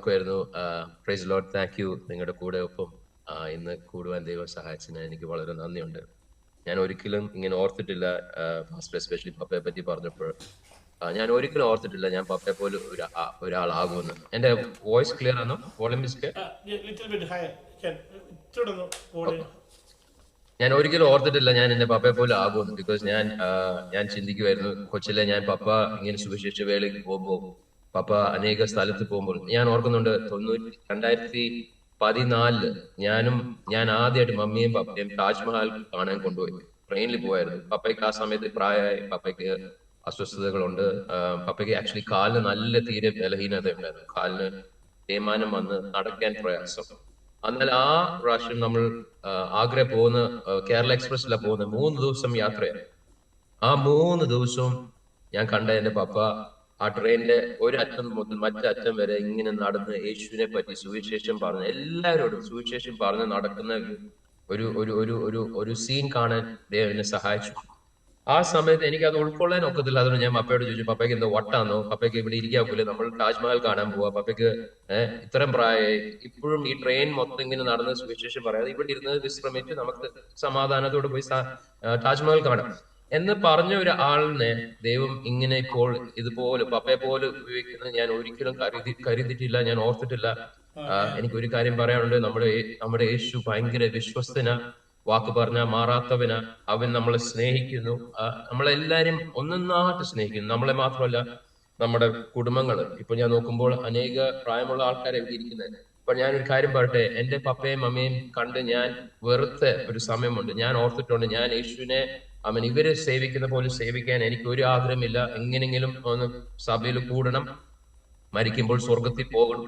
ഓർക്കുമായിരുന്നു. Praise lord, thank you. നിങ്ങളുടെ കൂടെ ഒപ്പം ഇന്ന് കൂടുവാൻ ദൈവം സഹായിച്ചതിന് എനിക്ക് വളരെ നന്ദിയുണ്ട്. ഞാൻ ഒരിക്കലും ഇങ്ങനെ ഓർത്തിട്ടില്ല. ഫാസ്റ്റ് എസ്പെഷ്യലി പപ്പയെ പറ്റി പറഞ്ഞപ്പോൾ ഞാൻ ഒരിക്കലും ഓർത്തിട്ടില്ല ഞാൻ പപ്പയെ പോലെ ഒരാളാകുമെന്ന്. എന്റെ വോയിസ് ക്ലിയർ ആണോ? Volume is clear? Little bit higher. Can തുടർന്നു volume. ഞാൻ ഒരിക്കലും ഓർത്തിട്ടില്ല ഞാൻ എന്റെ പപ്പയെ പോലെ ആകുമെന്ന്. ബിക്കോസ് ഞാൻ ചിന്തിക്കുമായിരുന്നു കൊച്ചിലെ ഞാൻ പപ്പ ഇങ്ങനെ സുവിശേഷ വേളയ്ക്ക് പോകുമ്പോൾ, പപ്പ അനേക സ്ഥലത്ത് പോകുമ്പോൾ ഞാൻ ഓർക്കുന്നുണ്ട് 2014 ഞാൻ ആദ്യമായിട്ട് മമ്മിയും പപ്പയും താജ്മഹൽ കാണാൻ കൊണ്ടുപോയി. ട്രെയിനിൽ പോയായിരുന്നു. പപ്പയ്ക്ക് ആ സമയത്ത് പ്രായമായി, പപ്പയ്ക്ക് അസ്വസ്ഥതകളുണ്ട്. പപ്പയ്ക്ക് ആക്ച്വലി കാലിന് നല്ല തീരെ ബലഹീനത ഉണ്ടായിരുന്നു. കാലിന് തേയ്മാനം വന്ന് നടക്കാൻ പ്രയാസം. എന്നാൽ ആ പ്രാവശ്യം നമ്മൾ ആഗ്ര പോകുന്ന കേരള എക്സ്പ്രസ്സിലാണ് പോകുന്നത്. 3 ദിവസം യാത്രയാണ്. ആ 3 ദിവസവും ഞാൻ കണ്ട എന്റെ പപ്പ ആ ട്രെയിനിന്റെ ഒരു അറ്റം മുതൽ മറ്റേ അറ്റം വരെ ഇങ്ങനെ നടന്ന് യേശുവിനെ പറ്റി സുവിശേഷം പറഞ്ഞ് എല്ലാവരോടും സുവിശേഷം പറഞ്ഞ് നടക്കുന്ന ഒരു ഒരു ഒരു ഒരു ഒരു സീൻ കാണാൻ ദൈവം എന്നെ സഹായിച്ചു. ആ സമയത്ത് എനിക്ക് അത് ഉൾക്കൊള്ളാൻ ഒക്കത്തില്ല. അതുകൊണ്ട് ഞാൻ പപ്പയോട് ചോദിച്ചു, പപ്പയ്ക്ക് എന്തോ വട്ടാന്നോ, പപ്പയ്ക്ക് ഇവിടെ ഇരിക്കാക്കൂല, നമ്മൾ താജ്മഹൽ കാണാൻ പോവാ, പപ്പയ്ക്ക് ഇത്രയും പ്രായമായി ഇപ്പോഴും ഈ ട്രെയിൻ മൊത്തം ഇങ്ങനെ നടന്ന് സുവിശേഷം പറയാതെ ഇവിടെ ഇരുന്ന് വിശ്രമിച്ച് നമുക്ക് സമാധാനത്തോടെ പോയി താജ്മഹൽ കാണാം എന്ന് പറഞ്ഞ ഒരു ആളിനെ ദൈവം ഇങ്ങനെ ഇപ്പോൾ ഇതുപോലെ പപ്പയെ പോലെ ഉപയോഗിക്കുന്നത് ഞാൻ ഒരിക്കലും കരുതിയിട്ടില്ല, ഞാൻ ഓർത്തിട്ടില്ല. എനിക്ക് ഒരു കാര്യം പറയാനുണ്ട്. നമ്മുടെ യേശു ഭയങ്കര വിശ്വസ്തന, വാക്ക് പറഞ്ഞാൽ മാറാത്തവന്. അവൻ നമ്മളെ സ്നേഹിക്കുന്നു. നമ്മളെല്ലാരും ഒന്നൊന്നായിട്ട് സ്നേഹിക്കുന്നു. നമ്മളെ മാത്രമല്ല, നമ്മുടെ കുടുംബങ്ങള്. ഇപ്പൊ ഞാൻ നോക്കുമ്പോൾ അനേക പ്രായമുള്ള ആൾക്കാരെ ഇവിടെ ഇരിക്കുന്നത്. അപ്പൊ ഞാനൊരു കാര്യം പറയട്ടെ, എന്റെ പപ്പയും അമ്മയും കണ്ട് ഞാൻ വെറുത്ത ഒരു സമയമുണ്ട്. ഞാൻ ഓർത്തിട്ടുണ്ട് ഞാൻ യേശുവിനെ ഇവര് സേവിക്കുന്ന പോലെ സേവിക്കാൻ എനിക്ക് ഒരു ആഗ്രഹമില്ല. എങ്ങനെങ്കിലും ഒന്ന് സഭയിൽ കൂടണം, മരിക്കുമ്പോൾ സ്വർഗത്തിൽ പോകണം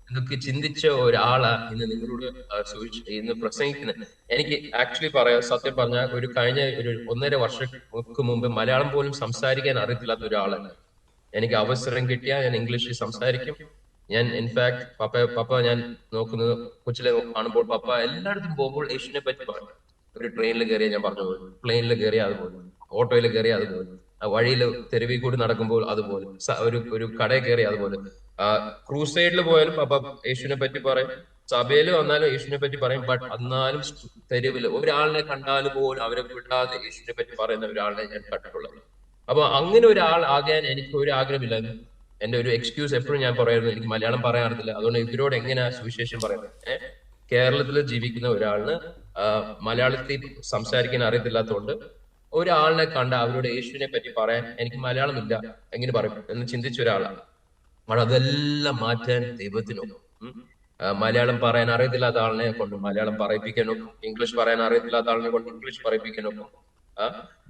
എന്നൊക്കെ ചിന്തിച്ച ഒരാളാ ഇന്ന് നിങ്ങളോട് ഇന്ന് പ്രസംഗിക്കുന്നത്. എനിക്ക് ആക്ച്വലി പറയാം, സത്യം പറഞ്ഞാൽ കഴിഞ്ഞ ഒരു 1.5 വർഷങ്ങൾക്ക് മുമ്പ് മലയാളം പോലും സംസാരിക്കാൻ അറിയത്തില്ലാത്ത ഒരാളാണ്. എനിക്ക് അവസരം കിട്ടിയാൽ ഞാൻ ഇംഗ്ലീഷിൽ സംസാരിക്കും. ഞാൻ ഇൻഫാക്ട് പപ്പ ഞാൻ നോക്കുന്നത് കൊച്ചിലെ കാണുമ്പോൾ പപ്പ എല്ലായിടത്തും പോകുമ്പോൾ യേശുവിനെ പറ്റി പറയും. ഒരു ട്രെയിനിൽ കയറിയാൽ ഞാൻ പറഞ്ഞു പോകും, പ്ലെയിനിൽ കയറിയാൽ അതുപോലെ, ഓട്ടോയിൽ കയറിയാൽ അതുപോലെ, വഴിയിൽ തെരുവിൽ കൂടി നടക്കുമ്പോൾ അതുപോലെ, ഒരു കടയിൽ കയറി അതുപോലെ, ക്രൂസൈഡിൽ പോയാലും പപ്പ യേശുവിനെ പറ്റി പറയും. സഭയിൽ വന്നാലും യേശുവിനെ പറ്റി പറയും. ബട്ട് എന്നാലും തെരുവില് ഒരാളിനെ കണ്ടാലും പോലും അവരെ വിടാതെ യേശുവിനെ പറ്റി പറയുന്ന ഒരാളിനെ ഞാൻ കണ്ടിട്ടുള്ളത്. അപ്പൊ അങ്ങനെ ഒരാൾ ആകാൻ എനിക്ക് ഒരു ആഗ്രഹമില്ലായിരുന്നു. എന്റെ ഒരു എക്സ്ക്യൂസ് എപ്പോഴും ഞാൻ പറയായിരുന്നു, എനിക്ക് മലയാളം പറയാൻ അറിയത്തില്ല, അതുകൊണ്ട് ഇവരോട് എങ്ങനെയാ സുവിശേഷം പറയുന്നത്? കേരളത്തിൽ ജീവിക്കുന്ന ഒരാളിന് മലയാളത്തിൽ സംസാരിക്കാൻ അറിയത്തില്ലാത്തതുകൊണ്ട് ഒരാളിനെ കണ്ട അവരോട് യേശുവിനെ പറ്റി പറയാൻ എനിക്ക് മലയാളമില്ല, എങ്ങനെ പറയും എന്ന് ചിന്തിച്ച ഒരാളാണ്. അതെല്ലാം മാറ്റാൻ ദൈവത്തിനോ മലയാളം പറയാൻ അറിയത്തില്ലാത്ത ആളിനെ കൊണ്ട് മലയാളം പറയിപ്പിക്കാനോ, ഇംഗ്ലീഷ് പറയാൻ അറിയത്തില്ലാത്ത ആളിനെ കൊണ്ട് ഇംഗ്ലീഷ് പറയിപ്പിക്കാനോ.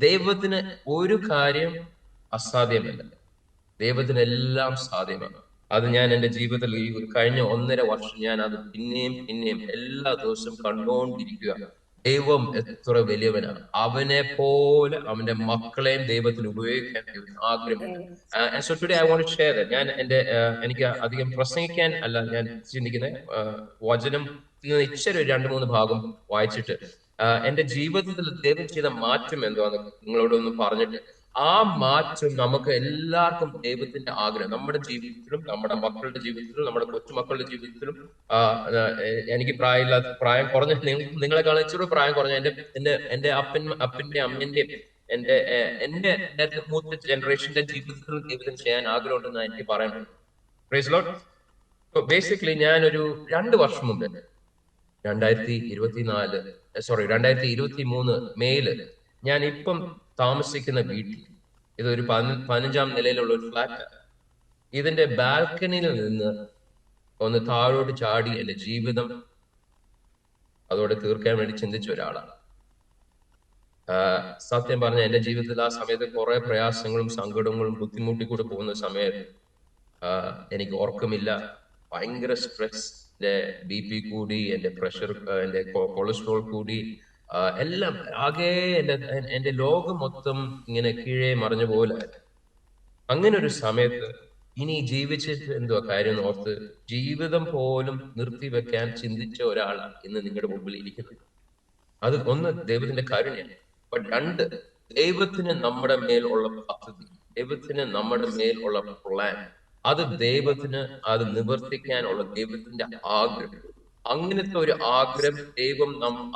ദൈവത്തിന് ഒരു കാര്യം അസാധ്യമല്ല. ദൈവത്തിന് എല്ലാം സാധ്യമാണ്. അത് ഞാൻ എന്റെ ജീവിതത്തിൽ ഈ കഴിഞ്ഞ 1.5 വർഷം ഞാൻ അത് പിന്നെയും എല്ലാ ദിവസവും കണ്ടുകൊണ്ടിരിക്കുക. ദൈവം എത്ര വലിയവനാണ്. അവനെ പോലെ അവന്റെ മക്കളെയും ദൈവത്തിന് ഉപയോഗിക്കാൻ ആഗ്രഹമുണ്ട്. So today I want to share that. ഞാൻ എനിക്ക് അധികം പ്രസംഗിക്കാൻ അല്ല ഞാൻ ചിന്തിക്കുന്നത്. വചനം ഇച്ചിരി 2-3 ഭാഗം വായിച്ചിട്ട് എന്റെ ജീവിതത്തിൽ ദൈവം ചെയ്ത മാറ്റം എന്താണെന്ന് നിങ്ങളോടൊന്ന് പറഞ്ഞിട്ട്, ആ മാറ്റം നമുക്ക് എല്ലാവർക്കും ദൈവത്തിന്റെ ആഗ്രഹം നമ്മുടെ ജീവിതത്തിലും, നമ്മുടെ മക്കളുടെ ജീവിതത്തിലും, നമ്മുടെ കൊച്ചുമക്കളുടെ ജീവിതത്തിലും. എനിക്ക് പ്രായം കുറഞ്ഞ നിങ്ങളെക്കാളും ഇച്ചിരി പ്രായം കുറഞ്ഞ എന്റെ അപ്പന്റെ അമ്മന്റെയും എന്റെ മൂത്ത ജനറേഷന്റെ ജീവിതത്തിലും ദൈവത്തിന് ചെയ്യാൻ ആഗ്രഹമുണ്ടെന്ന് എനിക്ക് പറയാനുണ്ട്. Praise Lord. ബേസിക്കലി ഞാനൊരു 2 വർഷം മുമ്പ് 2023 മെയില് ഞാൻ ഇപ്പം താമസിക്കുന്ന വീട്ടിൽ, ഇതൊരു 15ാം നിലയിലുള്ള ഒരു ഫ്ലാറ്റ്. ഇതിന്റെ ബാൽക്കണിയിൽ നിന്ന് ഒന്ന് താഴോട്ട് ചാടി എന്റെ ജീവിതം അതോടെ തീർക്കാൻ വേണ്ടി ചിന്തിച്ച ഒരാളാണ്. സത്യം പറഞ്ഞ എന്റെ ജീവിതത്തിൽ ആ സമയത്ത് കുറെ പ്രയാസങ്ങളും സങ്കടങ്ങളും ബുദ്ധിമുട്ടിക്കൂടെ പോകുന്ന സമയത്ത് എനിക്ക് ഓർക്കമില്ല. ഭയങ്കര സ്ട്രെസ്, BP കൂടി, എന്റെ പ്രഷർ, എന്റെ കൊളസ്ട്രോൾ കൂടി, എല്ലാം ആകെ എന്റെ ലോകം മൊത്തം ഇങ്ങനെ കീഴേ മറിഞ്ഞ പോലെ. അങ്ങനെ ഒരു സമയത്ത് ഇനി ജീവിച്ചിട്ട് എന്തുവാ കാര്യം എന്ന് ഓർത്ത് ജീവിതം പോലും നിർത്തിവെക്കാൻ ചിന്തിച്ച ഒരാളാണ് ഇന്ന് നിങ്ങളുടെ മുമ്പിൽ ഇരിക്കുന്നത്. അത് ഒന്ന് ദൈവത്തിന്റെ കാരുണ്യാണ്. ബട്ട് 2, ദൈവത്തിന് നമ്മുടെ മേൽ ഉള്ള പദ്ധതി, ദൈവത്തിന് നമ്മുടെ മേൽ ഉള്ള പ്ലാൻ. അത് ദൈവത്തിന് അത് നിവർത്തിക്കാനുള്ള ദൈവത്തിന്റെ ആഗ്രഹം. അങ്ങനത്തെ ഒരു ആഗ്രഹം ദൈവം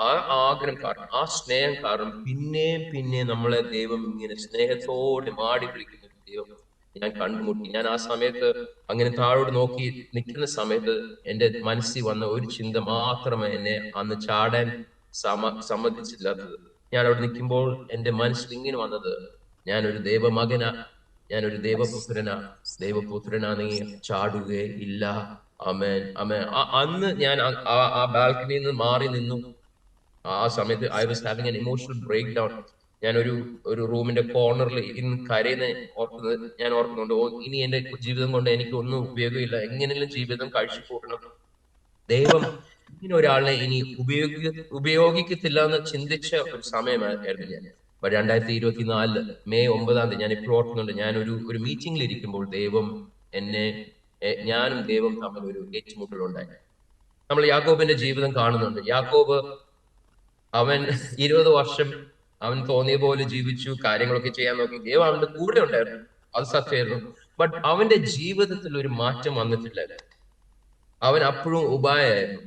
ആ ആഗ്രഹം കാരണം, ആ സ്നേഹം കാരണം പിന്നെയും പിന്നെയും നമ്മളെ ദൈവം ഇങ്ങനെ സ്നേഹത്തോടെ മാടി വിളിക്കുന്ന ഒരു ദൈവം ഞാൻ കണ്ടുമുട്ടി. ഞാൻ ആ സമയത്ത് അങ്ങനെ താഴോട്ട് നോക്കി നിൽക്കുന്ന സമയത്ത് എന്റെ മനസ്സിൽ വന്ന ഒരു ചിന്ത മാത്രമേ എന്നെ അന്ന് ചാടാൻ സമ്മതിച്ചില്ലാത്തത്. ഞാൻ അവിടെ നിൽക്കുമ്പോൾ എന്റെ മനസ്സിൽ ഇങ്ങനെ വന്നത്, ഞാനൊരു ദൈവമകനാ, ഞാനൊരു ദൈവപുത്രനാ. ദൈവപുത്രനാ, നീ ചാടുകയെ ഇല്ല. അമേൻ, അമേൻ. അന്ന് ഞാൻ ആ ബാൽക്കണിയിൽ നിന്ന് മാറി നിന്നു. ആ സമയത്ത് I was having an emotional breakdown. ഞാൻ ഒരു റൂമിന്റെ കോർണറിൽ ഇന്ന് കരയുന്ന ഞാൻ ഓർക്കുന്നുണ്ട്. ഓ, ഇനി എന്റെ ജീവിതം കൊണ്ട് എനിക്ക് ഒന്നും ഉപയോഗമില്ല, എങ്ങനെയും ജീവിതം കഴിച്ചു കൂട്ടണം. ദൈവം ഇങ്ങനെ ഒരാളിനെ ഇനി ഉപയോഗിക്കത്തില്ല എന്ന് ചിന്തിച്ച ഒരു സമയമായിരുന്നു ഞാൻ. 2024 മെയ് 9 ഞാൻ ഇപ്പോൾ ഓർക്കുന്നുണ്ട്. ഞാൻ ഒരു മീറ്റിംഗിൽ ഇരിക്കുമ്പോൾ ദൈവം എന്നെ ഞാനും ദൈവം തമ്മിൽ ഒരു ഏറ്റുമുട്ടലുണ്ടായി. നമ്മൾ യാക്കോബിന്റെ ജീവിതം കാണുന്നുണ്ട്. യാക്കോബ് അവൻ 20 വർഷം അവൻ തോന്നിയ പോലെ ജീവിച്ചു, കാര്യങ്ങളൊക്കെ ചെയ്യാൻ നോക്കി. ദൈവം അവന്റെ കൂടെ ഉണ്ടായിരുന്നു, അത് സത്യമായിരുന്നു. ബട്ട് അവന്റെ ജീവിതത്തിൽ ഒരു മാറ്റം വന്നിട്ടില്ല. അവൻ അപ്പോഴും ഉപായായിരുന്നു.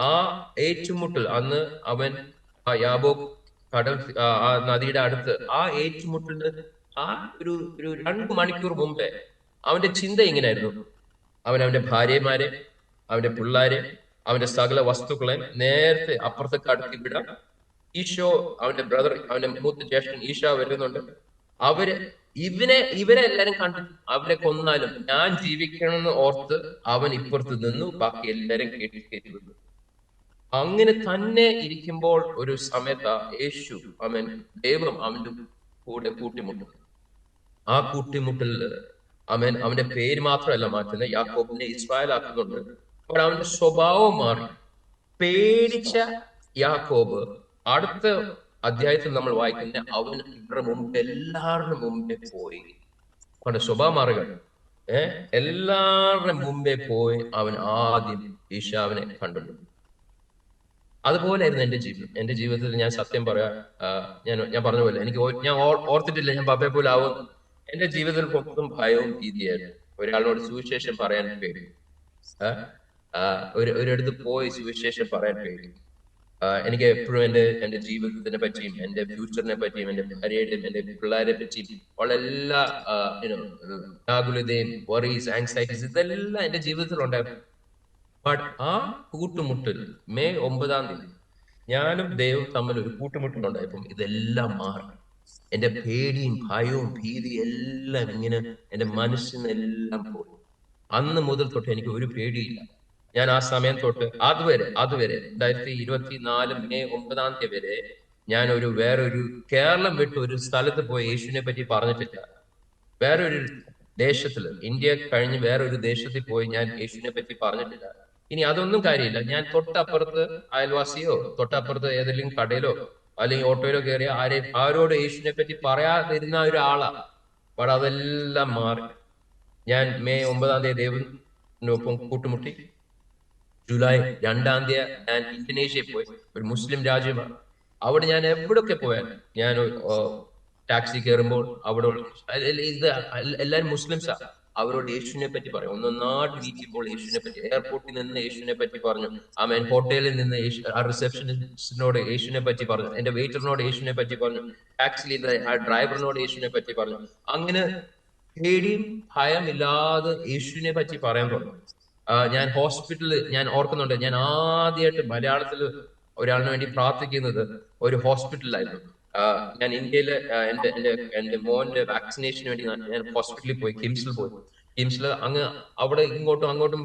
ആ ഏറ്റുമുട്ടൽ അന്ന് അവൻ ആ യാബോക്ക് കടൽ ആ നദിയുടെ അടുത്ത് ആ ഏറ്റുമുട്ടലിന് ആ ഒരു 2 മണിക്കൂർ മുമ്പേ അവന്റെ ചിന്ത ഇങ്ങനെയായിരുന്നു. അവന്റെ ഭാര്യമാരെ, അവന്റെ പിള്ളാരെ, അവന്റെ സകല വസ്തുക്കളെ നേരത്തെ അപ്പുറത്ത് കടത്തി വിടാം. ഈശോ, അവന്റെ ബ്രദർ, അവന്റെ മൂത്ത ജ്യേഷ്ഠൻ ഈശോ വരുന്നുണ്ട്. ഇവരെ എല്ലാരും കണ്ടു. അവരെ കൊന്നാലും ഞാൻ ജീവിക്കണമെന്ന് ഓർത്ത് അവൻ ഇപ്പുറത്ത് നിന്നു. ബാക്കി എല്ലാരും കേട്ടി വിട്ടു. അങ്ങനെ തന്നെ ഇരിക്കുമ്പോൾ ഒരു സമയത്ത് യേശു ദൈവം അവന്റെ കൂടെ കൂട്ടിമുട്ടും. ആ കൂട്ടിമുട്ടലില് അവന്റെ പേര് മാത്രമല്ല മാറ്റുന്നത്, യാക്കോബിനെ ഇസ്രായേൽ ആക്കുന്നുണ്ട്. അപ്പോൾ അവന്റെ സ്വഭാവം മാറി. പേടിച്ച യാക്കോബ് അടുത്ത അധ്യായത്തിൽ നമ്മൾ വായിക്കുന്ന അവൻ ഇവരുടെ മുമ്പ് എല്ലാവരുടെ മുമ്പേ പോയി. അവന്റെ സ്വഭാവം മാറുകയാണ്. എല്ലാവരുടെ മുമ്പേ പോയി അവൻ ആദ്യം ഈശാവിനെ കണ്ടു. അതുപോലെയായിരുന്നു എന്റെ ജീവിതം. എന്റെ ജീവിതത്തിൽ ഞാൻ സത്യം പറയാ, ഞാൻ പറഞ്ഞ പോലെ ഞാൻ ഓർത്തിട്ടില്ല ഞാൻ പപ്പയെ പോലെ ആവും. എന്റെ ജീവിതത്തിൽ മൊത്തം ഭയവും ഭീതിയായിരുന്നു. ഒരാളോട് സുവിശേഷം പറയാൻ പേടി, ഒരിടത്ത് പോയി സുവിശേഷം പറയാൻ പേടി. എനിക്ക് എപ്പോഴും എന്റെ ജീവിതത്തിനെ പറ്റിയും എന്റെ ഫ്യൂച്ചറിനെ പറ്റിയും എന്റെ ഭാര്യയുടെയും എന്റെ പിള്ളേരെ പറ്റിയും ഉള്ള എല്ലാ വ്യാകുലതയും, വറീസ്, ആങ്സൈറ്റീസ്, ഇതെല്ലാം എന്റെ ജീവിതത്തിൽ ഉണ്ടായിരുന്നു. ബട്ട് ആ കൂട്ടുമുട്ടൽ മെയ് 9 ഞാനും ദൈവം തമ്മിൽ ഒരു കൂട്ടുമുട്ടലുണ്ടായപ്പം ഇതെല്ലാം മാറി. എന്റെ പേടിയും ഭയവും ഭീതിയും എല്ലാം ഇങ്ങനെ എന്റെ മനസ്സിനെല്ലാം പോയി. അന്ന് മുതൽ തൊട്ട് എനിക്ക് ഒരു പേടിയില്ല. ഞാൻ ആ സമയം തൊട്ട് അതുവരെ 2024 മെയ് 9 വരെ ഞാൻ വേറൊരു കേരളം വിട്ട് ഒരു സ്ഥലത്ത് പോയി യേശുവിനെ പറ്റി പറഞ്ഞിട്ടില്ല. വേറൊരു ദേശത്തില്, ഇന്ത്യ കഴിഞ്ഞ് വേറൊരു ദേശത്തിൽ പോയി ഞാൻ യേശുവിനെ പറ്റി പറഞ്ഞിട്ടില്ല. ഇനി അതൊന്നും കാര്യമില്ല. ഞാൻ തൊട്ടപ്പുറത്ത് അയൽവാസിയോ തൊട്ടപ്പുറത്ത് ഏതെങ്കിലും കടയിലോ അല്ലെങ്കിൽ ഓട്ടോയിലോ കയറിയ ആരോട് യേശുവിനെ പറ്റി പറയാതിരുന്ന ഒരാളാ. പക്ഷെ അതെല്ലാം മാറി. ഞാൻ മെയ് 9 ദൈവത്തിനൊപ്പം കൂട്ടുമുട്ടി. ജൂലൈ 2 ഞാൻ ഇന്തോനേഷ്യയിൽ പോയി. ഒരു മുസ്ലിം രാജ്യമാണ്. അവിടെ ഞാൻ എവിടെയൊക്കെ പോയാൽ ഞാൻ ടാക്സി കയറുമ്പോൾ അവിടെ എല്ലാരും മുസ്ലിംസാ. അവരോട് യേശുവിനെ പറ്റി പറയും. ഒന്നൊന്നാട് വീട്ടിപ്പോൾ യേശുവിനെ പറ്റി, എയർപോർട്ടിൽ നിന്ന് യേശുവിനെ പറ്റി പറഞ്ഞു. ഹോട്ടലിൽ നിന്ന് റിസപ്ഷനിസ്റ്റിനോട് യേശുവിനെ പറ്റി പറഞ്ഞു. എന്റെ വെയിറ്ററിനോട് യേശുവിനെ പറ്റി പറഞ്ഞു. ടാക്സിയിൽ ആ ഡ്രൈവറിനോട് യേശുവിനെ പറ്റി പറഞ്ഞു. അങ്ങനെ പേടിയും ഭയമില്ലാതെ യേശുവിനെ പറ്റി പറയാൻ തുടങ്ങി. ഞാൻ ഹോസ്പിറ്റലിൽ ഞാൻ ഓർക്കുന്നുണ്ട്, ഞാൻ ആദ്യമായിട്ട് മലയാളത്തിൽ ഒരാളിന് വേണ്ടി പ്രാർത്ഥിക്കുന്നത് ഒരു ഹോസ്പിറ്റലിലായിരുന്നു. ഞാൻ ഇന്ത്യയില് എന്റെ മോന്റെ വാക്സിനേഷന് വേണ്ടി ഞാൻ ഹോസ്പിറ്റലിൽ പോയി, കിംസിൽ പോയി. കിംസിൽ അവിടെ ഇങ്ങോട്ടും അങ്ങോട്ടും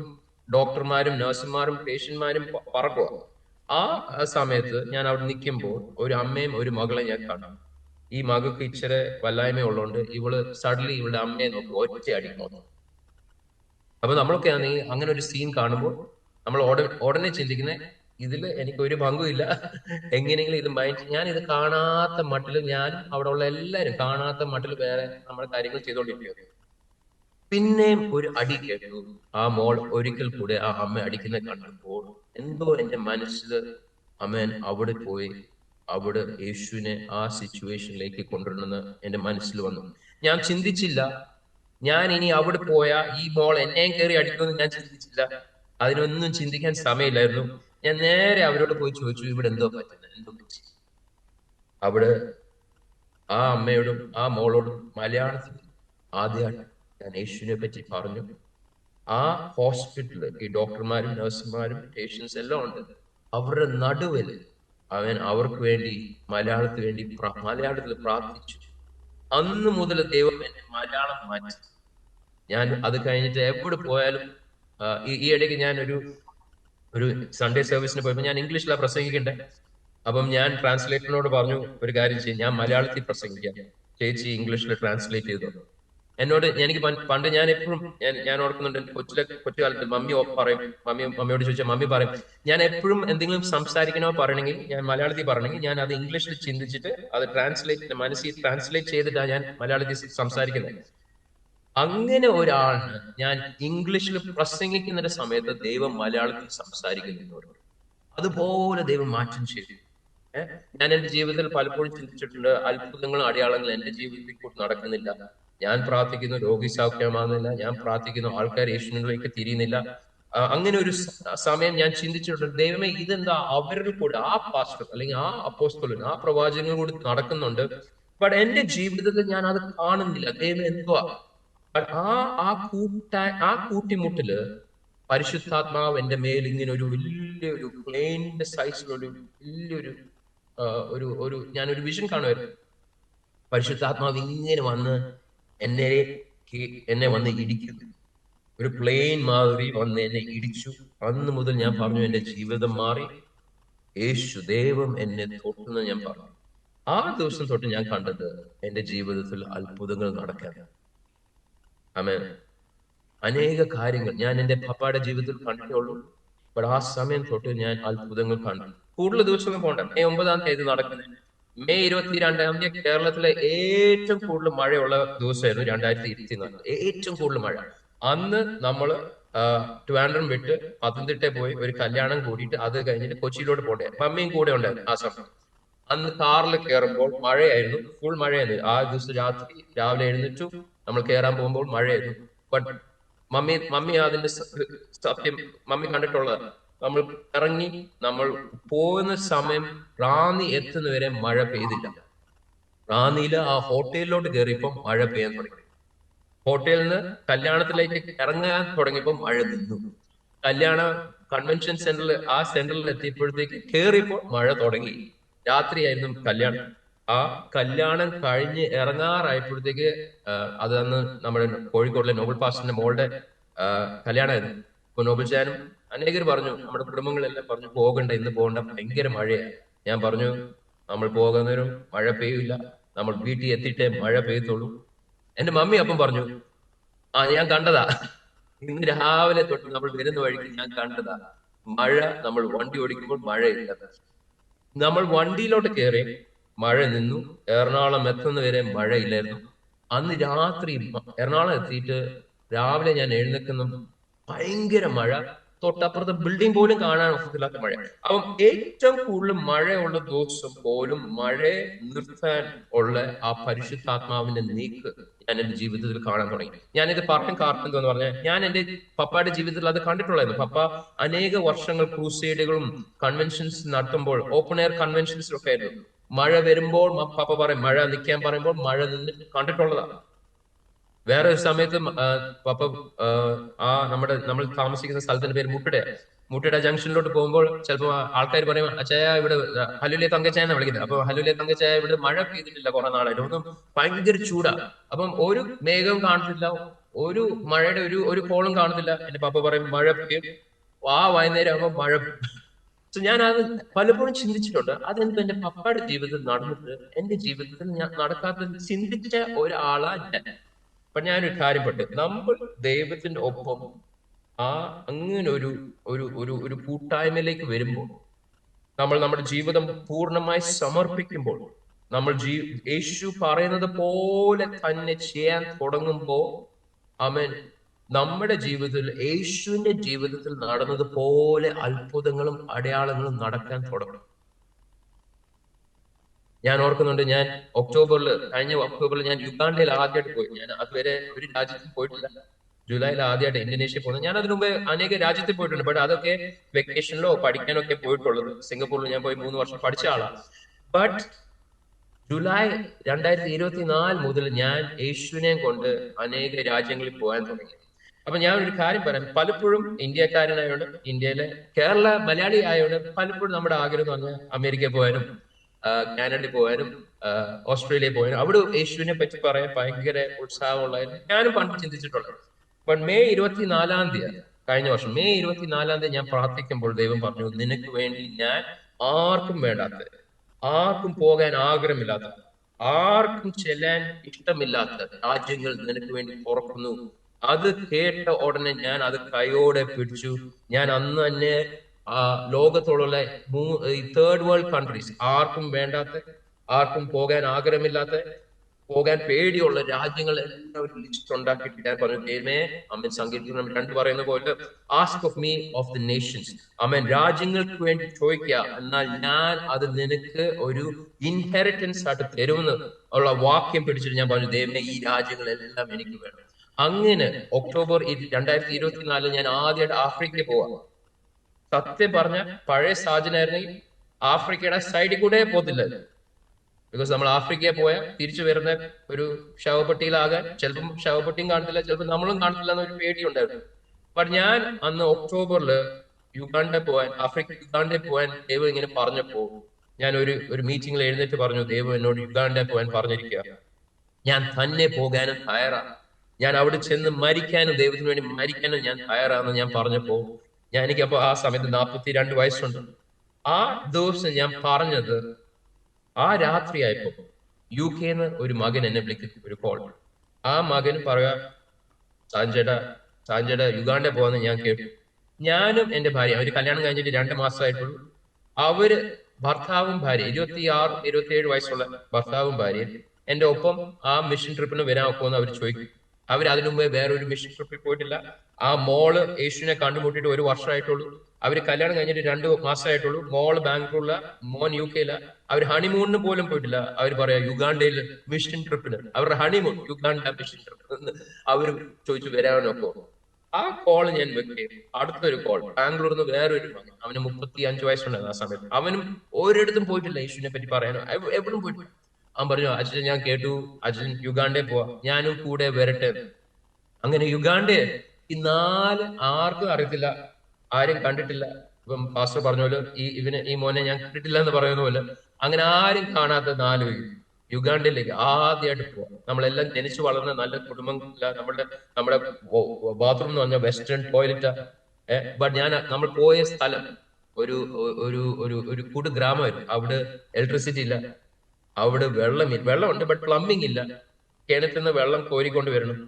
ഡോക്ടർമാരും നഴ്സുമാരും പേഷ്യന്മാരും പറക്കുക. ആ സമയത്ത് ഞാൻ അവിടെ നിൽക്കുമ്പോൾ ഒരു അമ്മയും ഒരു മകളെ ഞാൻ കാണാം. ഈ മകൾക്ക് ഇച്ചിരി വല്ലായ്മ ഉള്ളതുകൊണ്ട് ഇവള് സഡൻലി ഇവളുടെ അമ്മയെ നോക്കി ഒറ്റയടിക്കുന്നു. അപ്പൊ നമ്മളൊക്കെ അങ്ങനെ ഒരു സീൻ കാണുമ്പോൾ നമ്മൾ ഉടനെ ചിന്തിക്കുന്നത്, ഇതില് എനിക്ക് ഒരു പങ്കുമില്ല, എങ്ങനെയെങ്കിലും ഇത് ഞാൻ ഇത് കാണാത്ത മട്ടിൽ, ഞാൻ അവിടെ ഉള്ള എല്ലാരും കാണാത്ത മട്ടിൽ വേറെ നമ്മുടെ കാര്യങ്ങൾ ചെയ്തോണ്ടിരിക്കുകയാണ്. പിന്നെയും ഒരു അടി കേട്ടു. ആ മോൾ ഒരിക്കൽ കൂടെ ആ അമ്മ അടിക്കുന്ന കണ്ടപ്പോൾ എന്തോ എന്റെ മനസ്സിൽ അവിടെ പോയി അവിടെ യേശുവിനെ ആ സിറ്റുവേഷനിലേക്ക് കൊണ്ടുവരണമെന്ന് എന്റെ മനസ്സിൽ വന്നു. ഞാൻ ചിന്തിച്ചില്ല ഞാൻ ഇനി അവിടെ പോയാ ഈ മോൾ എന്നെയും കയറി അടിക്കുമെന്ന് ഞാൻ ചിന്തിച്ചില്ല. അതിനൊന്നും ചിന്തിക്കാൻ സമയമില്ലായിരുന്നു. ഞാൻ നേരെ അവരോട് പോയി ചോദിച്ചു, ഇവിടെ എന്തോ പറ്റുന്നത്, എന്തോ പറ്റി. അവിടെ ആ അമ്മയോടും ആ മോളോടും മലയാളത്തിൽ ആദ്യമായിട്ട് ഞാൻ യേശുവിനെ പറ്റി പറഞ്ഞു. ആ ഹോസ്പിറ്റലിൽ ഈ ഡോക്ടർമാരും നഴ്സുമാരും പേഷ്യൻസ് എല്ലാം ഉണ്ട്. അവരുടെ നടുവിൽ അവർക്ക് വേണ്ടി മലയാളത്തിന് വേണ്ടി മലയാളത്തിൽ പ്രാർത്ഥിച്ചു. അന്ന് മുതൽ ദൈവം എന്നെ മലയാളം മാറ്റി. ഞാൻ അത് കഴിഞ്ഞിട്ട് എവിടെ പോയാലും ഈ ഇടയ്ക്ക് ഞാൻ ഒരു സൺഡേ സർവീസിന് പോയപ്പോൾ ഞാൻ ഇംഗ്ലീഷിലാണ് പ്രസംഗിക്കണ്ടേ. അപ്പം ഞാൻ ട്രാൻസ്ലേറ്ററിനോട് പറഞ്ഞു, ഒരു കാര്യം ചെയ്യും, ഞാൻ മലയാളത്തിൽ പ്രസംഗിക്കാം, ചേച്ചി ഇംഗ്ലീഷിൽ ട്രാൻസ്ലേറ്റ് ചെയ്തു. എനിക്ക് പണ്ട് ഞാൻ എപ്പോഴും ഞാൻ ഓർക്കുന്നുണ്ട്, കൊച്ചുകാലത്ത് മമ്മിയോട് ചോദിച്ചാൽ മമ്മി പറയും, ഞാൻ എപ്പോഴും എന്തെങ്കിലും സംസാരിക്കണോ പറയണമെങ്കിൽ, ഞാൻ മലയാളത്തിൽ പറയണമെങ്കിൽ ഞാൻ അത് ഇംഗ്ലീഷിൽ ചിന്തിച്ചിട്ട് അത് മനസ്സിൽ ട്രാൻസ്ലേറ്റ് ചെയ്തിട്ടാണ് ഞാൻ മലയാളത്തിൽ സംസാരിക്കുന്നത്. അങ്ങനെ ഒരാളിന് ഞാൻ ഇംഗ്ലീഷിൽ പ്രസംഗിക്കുന്ന സമയത്ത് ദൈവം മലയാളത്തിൽ സംസാരിക്കുന്നു. അതുപോലെ ദൈവം മാറ്റം ചെയ്തു. ഞാൻ എന്റെ ജീവിതത്തിൽ പലപ്പോഴും ചിന്തിച്ചിട്ടുണ്ട്, അത്ഭുതങ്ങളും അടയാളങ്ങളും എന്റെ ജീവിതത്തിൽ കൂടി നടക്കുന്നില്ല. ഞാൻ പ്രാർത്ഥിക്കുന്നു, രോഗി സൗഖ്യമാകുന്നില്ല. ഞാൻ പ്രാർത്ഥിക്കുന്നു, ആൾക്കാർ യേശുവിലേക്ക് തിരിയുന്നില്ല. അങ്ങനെ ഒരു സമയം ഞാൻ ചിന്തിച്ചിട്ടുണ്ട്, ദൈവമേ ഇതെന്താ അവരുടെ കൂടെ ആ പാസ്റ്റർ അല്ലെങ്കിൽ ആ അപ്പോസ്തലൻ ആ പ്രവാചകൻ കൂടി നടക്കുന്നുണ്ട്, ബട്ട് എന്റെ ജീവിതത്തിൽ ഞാൻ അത് കാണുന്നില്ല. ദൈവം എന്തുവാ? ആ കൂട്ടിമുട്ടില് പരിശുദ്ധാത്മാവ് എന്റെ മേൽ ഇങ്ങനെ ഒരു വലിയൊരു പ്ലെയിനിന്റെ സൈസിലൊരു വലിയൊരു ഞാനൊരു വിഷൻ കാണുമായിരുന്നു. പരിശുദ്ധാത്മാവ് ഇങ്ങനെ വന്ന് എന്നെ വന്ന് ഇടിക്കുന്നു. ഒരു പ്ലെയിൻ മാതിരി വന്ന് എന്നെ ഇടിച്ചു. അന്ന് മുതൽ ഞാൻ പറഞ്ഞു, എന്റെ ജീവിതം മാറി, യേശു ദൈവം എന്നെ തൊട്ടെന്ന് ഞാൻ പറഞ്ഞു. ആ ദിവസം തൊട്ട് ഞാൻ കണ്ടത് എന്റെ ജീവിതത്തിൽ അത്ഭുതങ്ങൾ നടക്കാൻ. ആമേൻ. അനേക കാര്യങ്ങൾ ഞാൻ എന്റെ പപ്പായുടെ ജീവിതത്തിൽ കണ്ടിട്ടുള്ളൂ. ബട്ട് ആ സമയം തൊട്ട് ഞാൻ അത്ഭുതങ്ങൾ കണ്ടു. കൂടുതൽ ദിവസങ്ങൾ പോകണ്ട. മെയ് 9-ാം തീയതി നടക്കുന്നത്, മെയ് 22-ാം തീയതി കേരളത്തിലെ ഏറ്റവും കൂടുതൽ മഴയുള്ള ദിവസമായിരുന്നു 2024. ഏറ്റവും കൂടുതൽ മഴ. അന്ന് നമ്മള് ട്രിവാൻഡ്രം വിട്ട് പത്തനംതിട്ട പോയി ഒരു കല്യാണം കൂടിയിട്ട് അത് കഴിഞ്ഞിട്ട് കൊച്ചിയിലോട്ട് പോകണ്ടേ. മമ്മിയും കൂടെ ഉണ്ടായിരുന്നു ആ സമയം. അന്ന് കാറിൽ കയറുമ്പോൾ മഴയായിരുന്നു, ഫുൾ മഴയായിരുന്നു. ആ ദിവസം രാവിലെ എഴുന്നേറ്റു, നമ്മൾ കയറാൻ പോകുമ്പോൾ മഴയായിരുന്നു. ബട്ട് മമ്മി അതിന്റെ സത്യം മമ്മി കണ്ടിട്ടുള്ളത്, നമ്മൾ ഇറങ്ങി നമ്മൾ പോകുന്ന സമയം റാന്നി എത്തുന്നവരെ മഴ പെയ്തില്ല. റാന്നിയില് ആ ഹോട്ടലിലോട്ട് കയറിയപ്പോൾ മഴ പെയ്യാൻ തുടങ്ങി. ഹോട്ടലിൽ നിന്ന് കല്യാണത്തിലേക്ക് ഇറങ്ങാൻ തുടങ്ങിയപ്പോൾ മഴ നിന്നു. കല്യാണ കൺവെൻഷൻ സെന്ററിൽ എത്തിയപ്പോഴത്തേക്ക് കയറിയപ്പോൾ മഴ തുടങ്ങി. രാത്രിയായിരുന്നു കല്യാണം. ആ കല്യാണം കഴിഞ്ഞ് ഇറങ്ങാറായപ്പോഴത്തേക്ക് അത് അന്ന് നമ്മുടെ കോഴിക്കോടിലെ നോബൽ പാസ്റ്ററിന്റെ മോളുടെ കല്യാണമായിരുന്നു. ഇപ്പൊ നോബൽ ചാനും അനേകർ പറഞ്ഞു, നമ്മുടെ കുടുംബങ്ങളെല്ലാം പറഞ്ഞു, പോകണ്ട, ഇന്ന് പോകണ്ട, ഭയങ്കര മഴയാണ്. ഞാൻ പറഞ്ഞു, നമ്മൾ പോകുന്നവരും മഴ പെയ്യില്ല, നമ്മൾ വീട്ടിൽ എത്തിയിട്ടേ മഴ പെയ്യത്തുള്ളൂ. എന്റെ മമ്മി അപ്പം പറഞ്ഞു, ഞാൻ കണ്ടതാ, ഇന്ന് രാവിലെ തൊട്ട് നമ്മൾ വരുന്ന വഴിക്ക് ഞാൻ കണ്ടതാ മഴ. നമ്മൾ വണ്ടി ഓടിക്കുമ്പോൾ മഴയില്ല. നമ്മൾ വണ്ടിയിലോട്ട് കയറി മഴ നിന്നു. എറണാകുളം എത്തുന്നവരെ മഴയില്ലായിരുന്നു. അന്ന് രാത്രി എറണാകുളം എത്തിയിട്ട് രാവിലെ ഞാൻ എഴുന്നേൽക്കുന്ന ഭയങ്കര മഴ. തൊട്ടപ്പുറത്തെ ബിൽഡിംഗ് പോലും കാണാൻ ഒക്കത്തില്ലാത്ത മഴ. അപ്പം ഏറ്റവും കൂടുതൽ മഴയുള്ള ദിവസം പോലും മഴയെ നിർത്താൻ ഉള്ള ആ പരിശുദ്ധാത്മാവിന്റെ നീക്ക് ഞാൻ എന്റെ ജീവിതത്തിൽ കാണാൻ തുടങ്ങി. ഞാനിത് പറയാൻ കാരണം എന്താന്ന് പറഞ്ഞാൽ, ഞാൻ എന്റെ പപ്പയുടെ ജീവിതത്തിൽ അത് കണ്ടിട്ടുള്ളായിരുന്നു. പപ്പ അനേക വർഷങ്ങൾ ക്രൂസൈഡുകളും കൺവെൻഷൻസ് നടത്തുമ്പോൾ, ഓപ്പൺ എയർ കൺവെൻഷൻസിലൊക്കെ ആയിരുന്നു. മഴ വരുമ്പോൾ പപ്പ പറയും, മഴ നിൽക്കാൻ പറയുമ്പോൾ മഴ നിന്നിട്ട് കണ്ടിട്ടുള്ളതാണ്. വേറെ ഒരു സമയത്ത് പപ്പ നമ്മൾ താമസിക്കുന്ന സ്ഥലത്തിന്റെ പേര് മുട്ടിട ജംഗ്ഷനിലോട്ട് പോകുമ്പോൾ ചിലപ്പോൾ ആൾക്കാർ പറയും, അച്ചായ ഇവിടെ ഹലുലെ തങ്കച്ചായനെ വിളിക്കുന്നത്. അപ്പൊ ഹലുലെ തങ്കച്ചായ ഇവിടെ മഴ പെയ്തിട്ടില്ല കുറെ നാളായിട്ട്, ഒന്നും ഭയങ്കര ചൂടാ. അപ്പം ഒരു മേഘം കാണത്തില്ല, ഒരു മഴയുടെ ഒരു കോളും കാണത്തില്ല. എന്റെ പപ്പ പറയും മഴ പെയ്യും, വൈകുന്നേരം ആകുമ്പോൾ മഴ. ഞാൻ അത് പലപ്പോഴും ചിന്തിച്ചിട്ടുണ്ട്, അതെന്ത് എന്റെ പപ്പയുടെ ജീവിതത്തിൽ നടന്നിട്ട് എന്റെ ജീവിതത്തിൽ ഞാൻ നടക്കാത്ത ചിന്തിച്ച ഒരാളാ ഞാൻ. അപ്പൊ ഞാനൊരു കാര്യപ്പെട്ടു, നമ്മൾ ദൈവത്തിന്റെ ഒപ്പം അങ്ങനെ ഒരു ഒരു ഒരു ഒരു കൂട്ടായ്മയിലേക്ക് വരുമ്പോൾ, നമ്മൾ നമ്മുടെ ജീവിതം പൂർണ്ണമായി സമർപ്പിക്കുമ്പോൾ, നമ്മൾ യേശു പറയുന്നത് പോലെ തന്നെ ചെയ്യാൻ തുടങ്ങുമ്പോൾ, ആമേൻ, നമ്മുടെ ജീവിതത്തിൽ യേശുവിന്റെ ജീവിതത്തിൽ നടന്നതുപോലെ അത്ഭുതങ്ങളും അടയാളങ്ങളും നടക്കാൻ തുടങ്ങും. ഞാൻ ഓർക്കുന്നുണ്ട്, ഞാൻ കഴിഞ്ഞ ഒക്ടോബറിൽ ഞാൻ യുഗാണ്ടയിൽ ആദ്യമായിട്ട് പോയി. ഞാൻ അതുവരെ ഒരു രാജ്യത്തും പോയിട്ടില്ല. ജൂലൈയിൽ ആദ്യമായിട്ട് ഇന്തോനേഷ്യ പോകുന്നത്. ഞാൻ അതിനു മുമ്പ് അനേക രാജ്യത്തിൽ പോയിട്ടുണ്ട്, ബട്ട് അതൊക്കെ വെക്കേഷനിലോ പഠിക്കാനോ ഒക്കെ പോയിട്ടുള്ളത്. സിംഗപ്പൂരിൽ ഞാൻ പോയി 3 വർഷം പഠിച്ച ആളാണ്. ബട്ട് ജൂലൈ 2024 മുതൽ ഞാൻ യേശുവിനെ കൊണ്ട് അനേക രാജ്യങ്ങളിൽ പോകാൻ തുടങ്ങി. അപ്പൊ ഞാൻ ഒരു കാര്യം പറയാം, പലപ്പോഴും ഇന്ത്യക്കാരനായോണ്ട്, ഇന്ത്യയിലെ കേരള മലയാളി ആയതുകൊണ്ട് പലപ്പോഴും നമ്മുടെ ആഗ്രഹം എന്ന് പറഞ്ഞാൽ അമേരിക്കയിൽ പോകാനും കാനഡയിൽ പോകാനും ഓസ്ട്രേലിയയിൽ പോകാനും അവിടെ യേശുവിനെ പറ്റി പറയാൻ ഭയങ്കര ഉത്സാഹമുള്ളതായിരുന്നു. ഞാനും പണ്ട് ചിന്തിച്ചിട്ടുള്ളത്. ബട്ട് മെയ് 24 കഴിഞ്ഞ വർഷം മെയ് 24 ഞാൻ പ്രാർത്ഥിക്കുമ്പോൾ ദൈവം പറഞ്ഞു, നിനക്ക് വേണ്ടി ഞാൻ ആർക്കും വേണ്ടാത്ത, ആർക്കും പോകാൻ ആഗ്രഹമില്ലാത്ത, ആർക്കും ചെല്ലാൻ ഇഷ്ടമില്ലാത്ത രാജ്യങ്ങൾ നിനക്ക് വേണ്ടി തുറക്കുന്നു. അത് കേട്ട ഉടനെ ഞാൻ അത് കൈയോടെ പിടിച്ചു. ഞാൻ അന്ന് തന്നെ ആ ലോകത്തോടുള്ള ഈ തേർഡ് വേൾഡ് കൺട്രീസ്, ആർക്കും വേണ്ടാത്ത, ആർക്കും പോകാൻ ആഗ്രഹമില്ലാത്ത, പോകാൻ പേടിയുള്ള രാജ്യങ്ങൾ എല്ലാം ഒരു ലിസ്റ്റ് ഉണ്ടാക്കിയിട്ട് ഞാൻ പറഞ്ഞു, ദൈവമേ, അമ്മൻ സങ്കീർത്തനം 2 പറയുന്ന പോലെ, ask of me of the nations, അമ്മൻ രാജ്യങ്ങൾക്ക് വേണ്ടി ചോദിക്കുക, എന്നാൽ ഞാൻ അത് നിനക്ക് ഒരു ഇൻഹെറിറ്റൻസ് ആയിട്ട് തരുമെന്ന് ഉള്ള വാക്യം പിടിച്ചിട്ട് ഞാൻ പറഞ്ഞു, ദൈവമേ, ഈ രാജ്യങ്ങളെല്ലാം എനിക്ക് വേണം. അങ്ങനെ ഒക്ടോബർ 2024 ഞാൻ ആദ്യമായിട്ട് ആഫ്രിക്കയിൽ പോവാം. സത്യം പറഞ്ഞ പഴയ സാഹചര്യമായിരുന്നെങ്കിൽ ആഫ്രിക്കയുടെ സൈഡിൽ കൂടെ പോത്തില്ല. ബിക്കോസ് നമ്മൾ ആഫ്രിക്കയിൽ പോയാൽ തിരിച്ചു വരുന്ന ഒരു ശവപ്പെട്ടിയിലാകാൻ, ചിലപ്പം ശവപ്പെട്ടിയും കാണത്തില്ല, ചിലപ്പോൾ നമ്മളും കാണത്തില്ല എന്നൊരു പേടിയുണ്ടായിരുന്നു. ബട്ട് ഞാൻ അന്ന് ഒക്ടോബറിൽ യുഗാണ്ടയിൽ പോകാൻ ദൈവം ഇങ്ങനെ പറഞ്ഞപ്പോ, ഞാൻ ഒരു മീറ്റിംഗിൽ എഴുന്നേറ്റ് പറഞ്ഞു, ദൈവം എന്നോട് യുഗാണ്ടയിൽ പോകാൻ പറഞ്ഞിരിക്കുക, ഞാൻ തന്നെ പോകാനും തയ്യാറാണ്, ഞാൻ അവിടെ ചെന്ന് മരിക്കാനും, ദൈവത്തിന് വേണ്ടി മരിക്കാനും ഞാൻ തയ്യാറാണെന്ന് ഞാൻ പറഞ്ഞപ്പോ, എനിക്കപ്പോ ആ സമയത്ത് 42 വയസ്സുണ്ട്. ആ ദിവസം ഞാൻ പറഞ്ഞത്, ആ രാത്രിയായപ്പോ UK-ന്ന് ഒരു മകൻ എന്നെ വിളിക്കുന്നു, ഒരു കോൾ. ആ മകൻ പറയാ, സാഞ്ചേട്ടാ യുഗാണ്ട പോവാന്ന് ഞാൻ കേട്ടു. ഞാനും എന്റെ ഭാര്യ, അവര് കല്യാണം കഴിഞ്ഞിട്ട് 2 മാസമായിട്ടുള്ളൂ. അവര് ഭർത്താവും ഭാര്യ, 27 വയസ്സുള്ള ഭർത്താവും ഭാര്യയും എന്റെ ഒപ്പം ആ മിഷൻ ട്രിപ്പിന് വരാൻ ഒക്കുമെന്ന് അവർ ചോദിക്കും. അവർ അതിനു മുമ്പേ വേറൊരു മിഷൻ ട്രിപ്പിൽ പോയിട്ടില്ല. ആ മോള് യേശുവിനെ കണ്ടുമുട്ടിയിട്ട് 1 വർഷമായിട്ടുള്ളൂ. അവര് കല്യാണം കഴിഞ്ഞിട്ട് 2 മാസമായിട്ടുള്ളൂ. മോള് ബാംഗ്ലൂരില, മോൻ UK-ല. അവർ ഹണിമൂണിന് പോലും പോയിട്ടില്ല. അവർ പറയാ, യുഗാണ്ടയിൽ മിഷൻ ട്രിപ്പിന്, അവരുടെ ഹണിമൂൺ യുഗാണ്ട മിഷൻ ട്രിപ്പ് അവർ ചോദിച്ചു വരാനൊക്കെ. ആ കോൾ ഞാൻ വെക്കുകയും അടുത്തൊരു കോൾ ബാംഗ്ലൂരിൽ നിന്ന് വേറൊരു മകൻ, അവന് 35 വയസ്സുണ്ടായിരുന്നു ആ സമയത്ത്. അവനും ഒരിടത്തും പോയിട്ടില്ല യേശുവിനെ പറ്റി പറയാനോ, എവിടും പോയിട്ടില്ല. അവൻ പറഞ്ഞു, അച്ഛൻ ഞാൻ കേട്ടു, അച്ഛൻ യുഗാണ്ടയിൽ പോവാ, ഞാനും കൂടെ വരട്ടെ. അങ്ങനെ യുഗാണ്ടയിൽ ആർക്കും അറിയത്തില്ല, ആരും കണ്ടിട്ടില്ല. ഇപ്പം പാസ്റ്റർ പറഞ്ഞ പോലെ ഈ മോനെ ഞാൻ കണ്ടിട്ടില്ല എന്ന് പറയുന്ന പോലെ, അങ്ങനെ ആരും കാണാത്ത 4 പേര് യുഗാണ്ടയിലേക്ക് ആദ്യമായിട്ട് പോവാം. നമ്മളെല്ലാം ജനിച്ചു വളർന്ന നല്ല കുടുംബങ്ങളില്ല. നമ്മുടെ ബാത്റൂം എന്ന് പറഞ്ഞാൽ വെസ്റ്റേൺ ടോയ്ലറ്റാ. ബട്ട് നമ്മൾ പോയ സ്ഥലം ഒരു ഒരു ഒരു ഒരു കുടു ഗ്രാമമായിരുന്നു. അവിടെ ഇലക്ട്രിസിറ്റി ഇല്ല, അവിടെ വെള്ളമുണ്ട്, ബട്ട് പ്ലംബിംഗ് ഇല്ല. കിണറ്റിൽ നിന്ന് വെള്ളം കോരിക്കൊണ്ട് വരണം.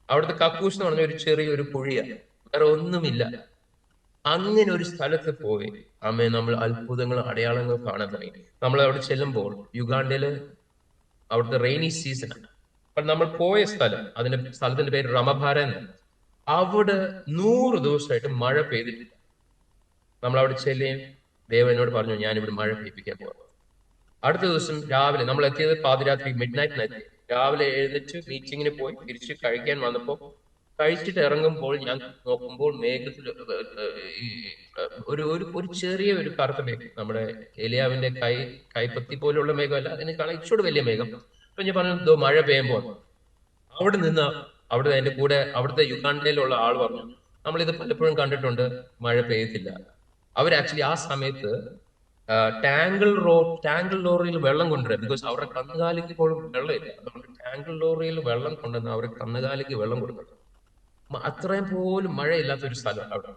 അവിടുത്തെ കക്കൂസ് എന്ന് പറഞ്ഞ ഒരു ചെറിയൊരു കുഴിയാണ്, വേറെ ഒന്നുമില്ല. അങ്ങനെ ഒരു സ്ഥലത്ത് പോയി നമ്മൾ അത്ഭുതങ്ങൾ, അടയാളങ്ങൾ കാണാൻ തുടങ്ങി. നമ്മൾ അവിടെ ചെല്ലുമ്പോൾ, യുഗാണ്ടയില് അവിടുത്തെ റെയിനി സീസണാണ്. അപ്പൊ നമ്മൾ പോയ സ്ഥലത്തിന്റെ പേര് റമഭാര എന്നാണ്. അവിടെ 100 ദിവസമായിട്ട് മഴ പെയ്തിട്ടില്ല. നമ്മൾ അവിടെ ചെല്ലുകയും ദൈവം എന്നോട് പറഞ്ഞു, ഞാനിവിടെ മഴ പെയ്പ്പിക്കാൻ പോകാം. അടുത്ത ദിവസം രാവിലെ, നമ്മൾ എത്തിയത് പാതിരാത്രി, മിഡ് നൈറ്റിനെത്തി. രാവിലെ എഴുന്നേറ്റ് മീറ്റിങ്ങിന് പോയി തിരിച്ച് കഴിക്കാൻ വന്നപ്പോ, കഴിച്ചിട്ട് ഇറങ്ങുമ്പോൾ ഞാൻ നോക്കുമ്പോൾ മേഘത്തിൽ ഒരു ഒരു ചെറിയ ഒരു കറുത്ത മേഘം, നമ്മുടെ എലിയാവിന്റെ കൈപ്പത്തി പോലുള്ള മേഘമല്ല, അതിന് കാണാൻ ഇച്ചോട് വലിയ മേഘം. അപ്പൊ ഞാൻ പറഞ്ഞു, മഴ പെയ്യുമ്പോൾ. അവിടെ നിന്ന് എന്റെ കൂടെ അവിടുത്തെ യുഗാണ്ടയിലുള്ള ആൾ പറഞ്ഞു, നമ്മളിത് പലപ്പോഴും കണ്ടിട്ടുണ്ട്, മഴ പെയ്യത്തില്ല. അവർ ആക്ച്വലി ആ സമയത്ത് ടാങ്കിൾ ലോറിയിൽ വെള്ളം കൊണ്ടുവരാം. ബിക്കോസ് അവരുടെ കന്നുകാലിക്ക് പോലും വെള്ളമില്ല. അതുകൊണ്ട് ടാങ്കിൾ ലോറിയിൽ വെള്ളം കൊണ്ടുവന്ന് അവരുടെ കന്നുകാലിക്ക് വെള്ളം കൊടുക്കണം. അത്രയും പോലും മഴയില്ലാത്ത ഒരു സ്ഥലം അവിടെ.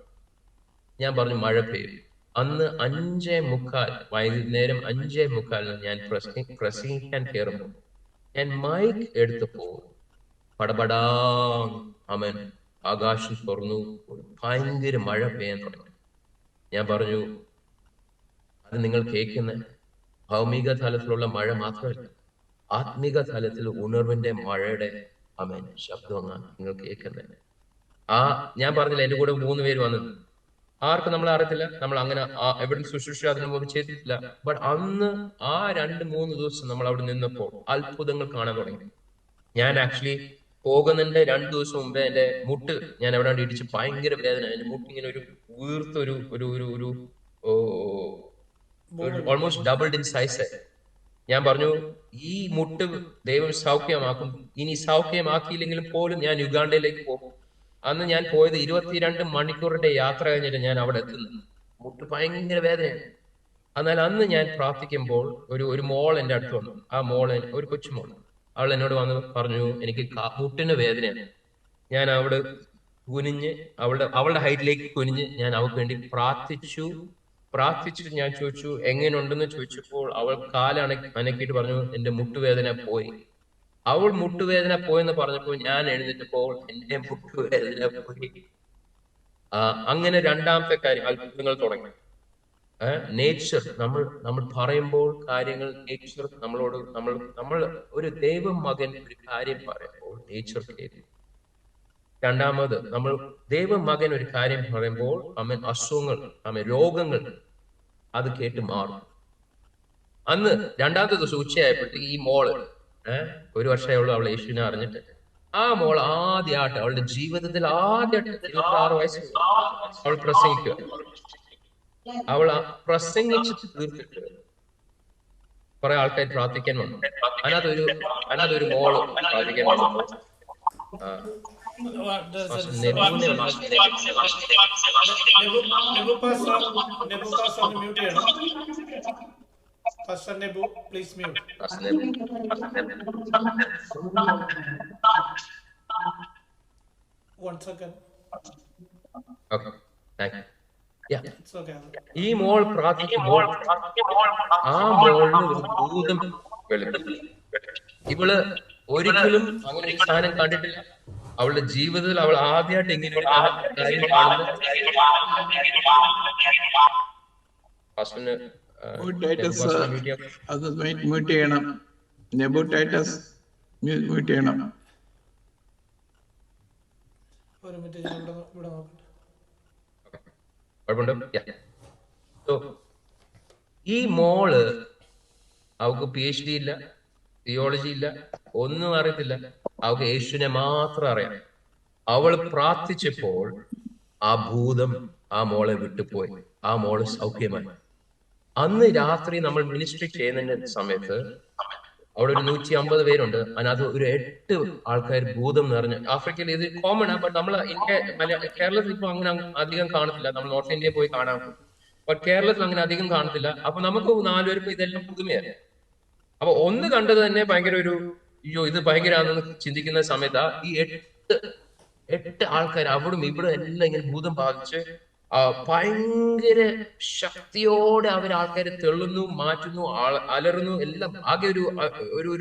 ഞാൻ പറഞ്ഞു, മഴ പെയ്യും. അന്ന് 5:45, വൈകുന്നേരം 5:45 ഞാൻ പ്രസംഗിക്കാൻ കയറുമ്പോൾ, ഞാൻ മൈക്ക് എടുത്തപ്പോ പടപടാ അവൻ ആകാശം തുറന്നു, ഭയങ്കര മഴ പെയ്യാൻ തുടങ്ങി. ഞാൻ പറഞ്ഞു, അത് നിങ്ങൾ കേൾക്കുന്ന ഭൗമിക തലത്തിലുള്ള മഴ മാത്രമല്ല, ആത്മിക തലത്തിൽ ഉണർവിന്റെ മഴയുടെ ശബ്ദമാണ് നിങ്ങൾ കേൾക്കുന്നത്. ഞാൻ പറഞ്ഞില്ല, എന്റെ കൂടെ 3 പേര് വന്നത്. ആർക്കും നമ്മളെ അറിയത്തില്ല, നമ്മൾ അങ്ങനെ എവിടെ ശുശ്രൂഷ അതിനു മുമ്പ് ചെയ്തിട്ടില്ല. ബട്ട് അന്ന് ആ 2-3 ദിവസം നമ്മൾ അവിടെ നിന്നപ്പോൾ അത്ഭുതങ്ങൾ കാണാൻ തുടങ്ങി. ഞാൻ ആക്ച്വലി പോകുന്നതിന്റെ 2 ദിവസം മുമ്പേ എന്റെ മുട്ട് ഞാൻ എവിടെ ഇടിച്ച് ഭയങ്കര വേദന. എന്റെ മുട്ട് ഇങ്ങനെ ഒരു വീർത്ത ഒരു ഒരു ഒരു ഒരു ഓൾമോസ്റ്റ് ഡബിൾഡ് ഇൻ സൈസ്. ഞാൻ പറഞ്ഞു, ഈ മുട്ട് ദൈവം സൗഖ്യമാക്കും. ഇനി സൗഖ്യമാക്കിയില്ലെങ്കിലും പോലും ഞാൻ യുഗാണ്ടയിലേക്ക് പോകും. അന്ന് ഞാൻ പോയത് 22 മണിക്കൂറിന്റെ യാത്ര കഴിഞ്ഞിട്ട് ഞാൻ അവിടെ എത്തുന്നു. മുട്ട് ഭയങ്കര വേദനയാണ്. എന്നാൽ അന്ന് ഞാൻ പ്രാർത്ഥിക്കുമ്പോൾ ഒരു മോൾ എന്റെ അടുത്ത് വന്നു. ആ മോള് ഒരു കൊച്ചുമോൾ, അവൾ എന്നോട് വന്ന് പറഞ്ഞു, എനിക്ക് മുട്ടിന് വേദനയാണ്. ഞാൻ അവിടെ കുനിഞ്ഞ് അവളുടെ ഹൈറ്റിലേക്ക് കുനിഞ്ഞ് ഞാൻ അവൾക്ക് വേണ്ടി പ്രാർത്ഥിച്ചിട്ട് ഞാൻ ചോദിച്ചു എങ്ങനെയുണ്ടെന്ന് ചോദിച്ചപ്പോൾ അവൾ അനക്കിയിട്ട് പറഞ്ഞു, എന്റെ മുട്ടുവേദന പോയി. അവൾ മുട്ടുവേദന പോയെന്ന് പറഞ്ഞപ്പോൾ ഞാൻ എഴുന്നേറ്റപ്പോൾ എന്റെ മുട്ടുവേദന പോയി. അങ്ങനെ രണ്ടാമത്തെ കാര്യം, അത്ഭുതങ്ങൾ തുടങ്ങി. നേച്ചർ, നമ്മൾ പറയുമ്പോൾ കാര്യങ്ങൾ, നേച്ചർ നമ്മളോട്, നമ്മൾ ഒരു ദൈവമകൻ ഒരു കാര്യം പറയുമ്പോൾ നേച്ചർ കേൾക്കും. രണ്ടാമത്, നമ്മൾ ദൈവമകൻ ഒരു കാര്യം പറയുമ്പോൾ അസുഖങ്ങൾ, രോഗങ്ങൾ അത് കേട്ട് മാറും. അന്ന് രണ്ടാമത്തെ ദിവസം ഉച്ചയായപ്പോഴത്തേക്ക് ഈ മോള്, 1 വർഷമേ ഉള്ളൂ അവൾ യേശുവിനെ അറിഞ്ഞിട്ട്, ആ മോൾ ആദ്യമായിട്ട് അവളുടെ ജീവിതത്തിൽ 26 വയസ്സ് അവൾ പ്രസംഗിക്കുക. അവൾ പ്രസംഗിച്ച് തീർത്തിട്ട് കുറെ ആൾക്കാർ പ്രാർത്ഥിക്കാൻ വന്നു. അതിനകത്തൊരു മോള് പ്രാർത്ഥിക്കാൻ വന്നു. Pastor Nebu, please mute. One second. Okay, thank you. Yeah. It's okay. ഈ മോൾ പ്രാർത്ഥിക്കുമ്പോൾ ആ മോളിന് ഒരു ഭൂതം വെളുത്തു. ഇവള് ഒരിക്കലും അങ്ങനെ ഒരു സാധനം കണ്ടിട്ടില്ല. അവളുടെ ജീവിതത്തിൽ അവൾ ആദ്യമായിട്ട് ഇങ്ങനെ ഒരു കാര്യം കാണുന്നത്. അത് മ്യൂട്ട് ചെയ്യണം. നെബു ടൈറ്റസ് മ്യൂട്ട് ചെയ്യണം. ഒരു മിനിറ്റ്, ഞാൻ ഇവിടെ നോക്കട്ടെ. ഈ മോള്, അവൾക്ക് PhD ഇല്ല, തിയോളജി ഇല്ല, ഒന്നും അറിയത്തില്ല. അവൾക്ക് യേശുവിനെ മാത്രം അറിയാം. അവൾ പ്രാർത്ഥിച്ചപ്പോൾ ആ ഭൂതം ആ മോളെ വിട്ടുപോയി. ആ മോള് സൗഖ്യമായി. അന്ന് രാത്രി നമ്മൾ മിനിസ്ട്രി ചെയ്യുന്നതിന്റെ സമയത്ത് അവിടെ ഒരു 150 പേരുണ്ട്. അതിനകത്ത് ഒരു 8 ആൾക്കാർ ഭൂതം നിറഞ്ഞ. ആഫ്രിക്കയിൽ ഇത് കോമൺ ആണ്, ബട്ട് നമ്മൾ കേരളത്തിൽ ഇപ്പൊ അങ്ങനെ അധികം കാണത്തില്ല. നമ്മൾ നോർത്ത് ഇന്ത്യയിൽ പോയി കാണാം, ബട്ട് കേരളത്തിൽ അങ്ങനെ അധികം കാണത്തില്ല. അപ്പൊ നമുക്ക് 4 പേർക്ക് ഇതെല്ലാം പുതുമയാണ്. അപ്പൊ ഒന്ന് കണ്ടത് തന്നെ ഭയങ്കര ഇത് ഭയങ്കരമാണെന്ന് ചിന്തിക്കുന്ന സമയത്ത് ഈ 8 ആൾക്കാർ അവിടും ഇവിടെ എല്ലാം ഇങ്ങനെ ഭൂതം ബാധിച്ച് ഭയങ്കര ശക്തിയോടെ ആൾക്കാരെ തെള്ളുന്നു, മാറ്റുന്നു, അലറുന്നു, എല്ലാം ആകെ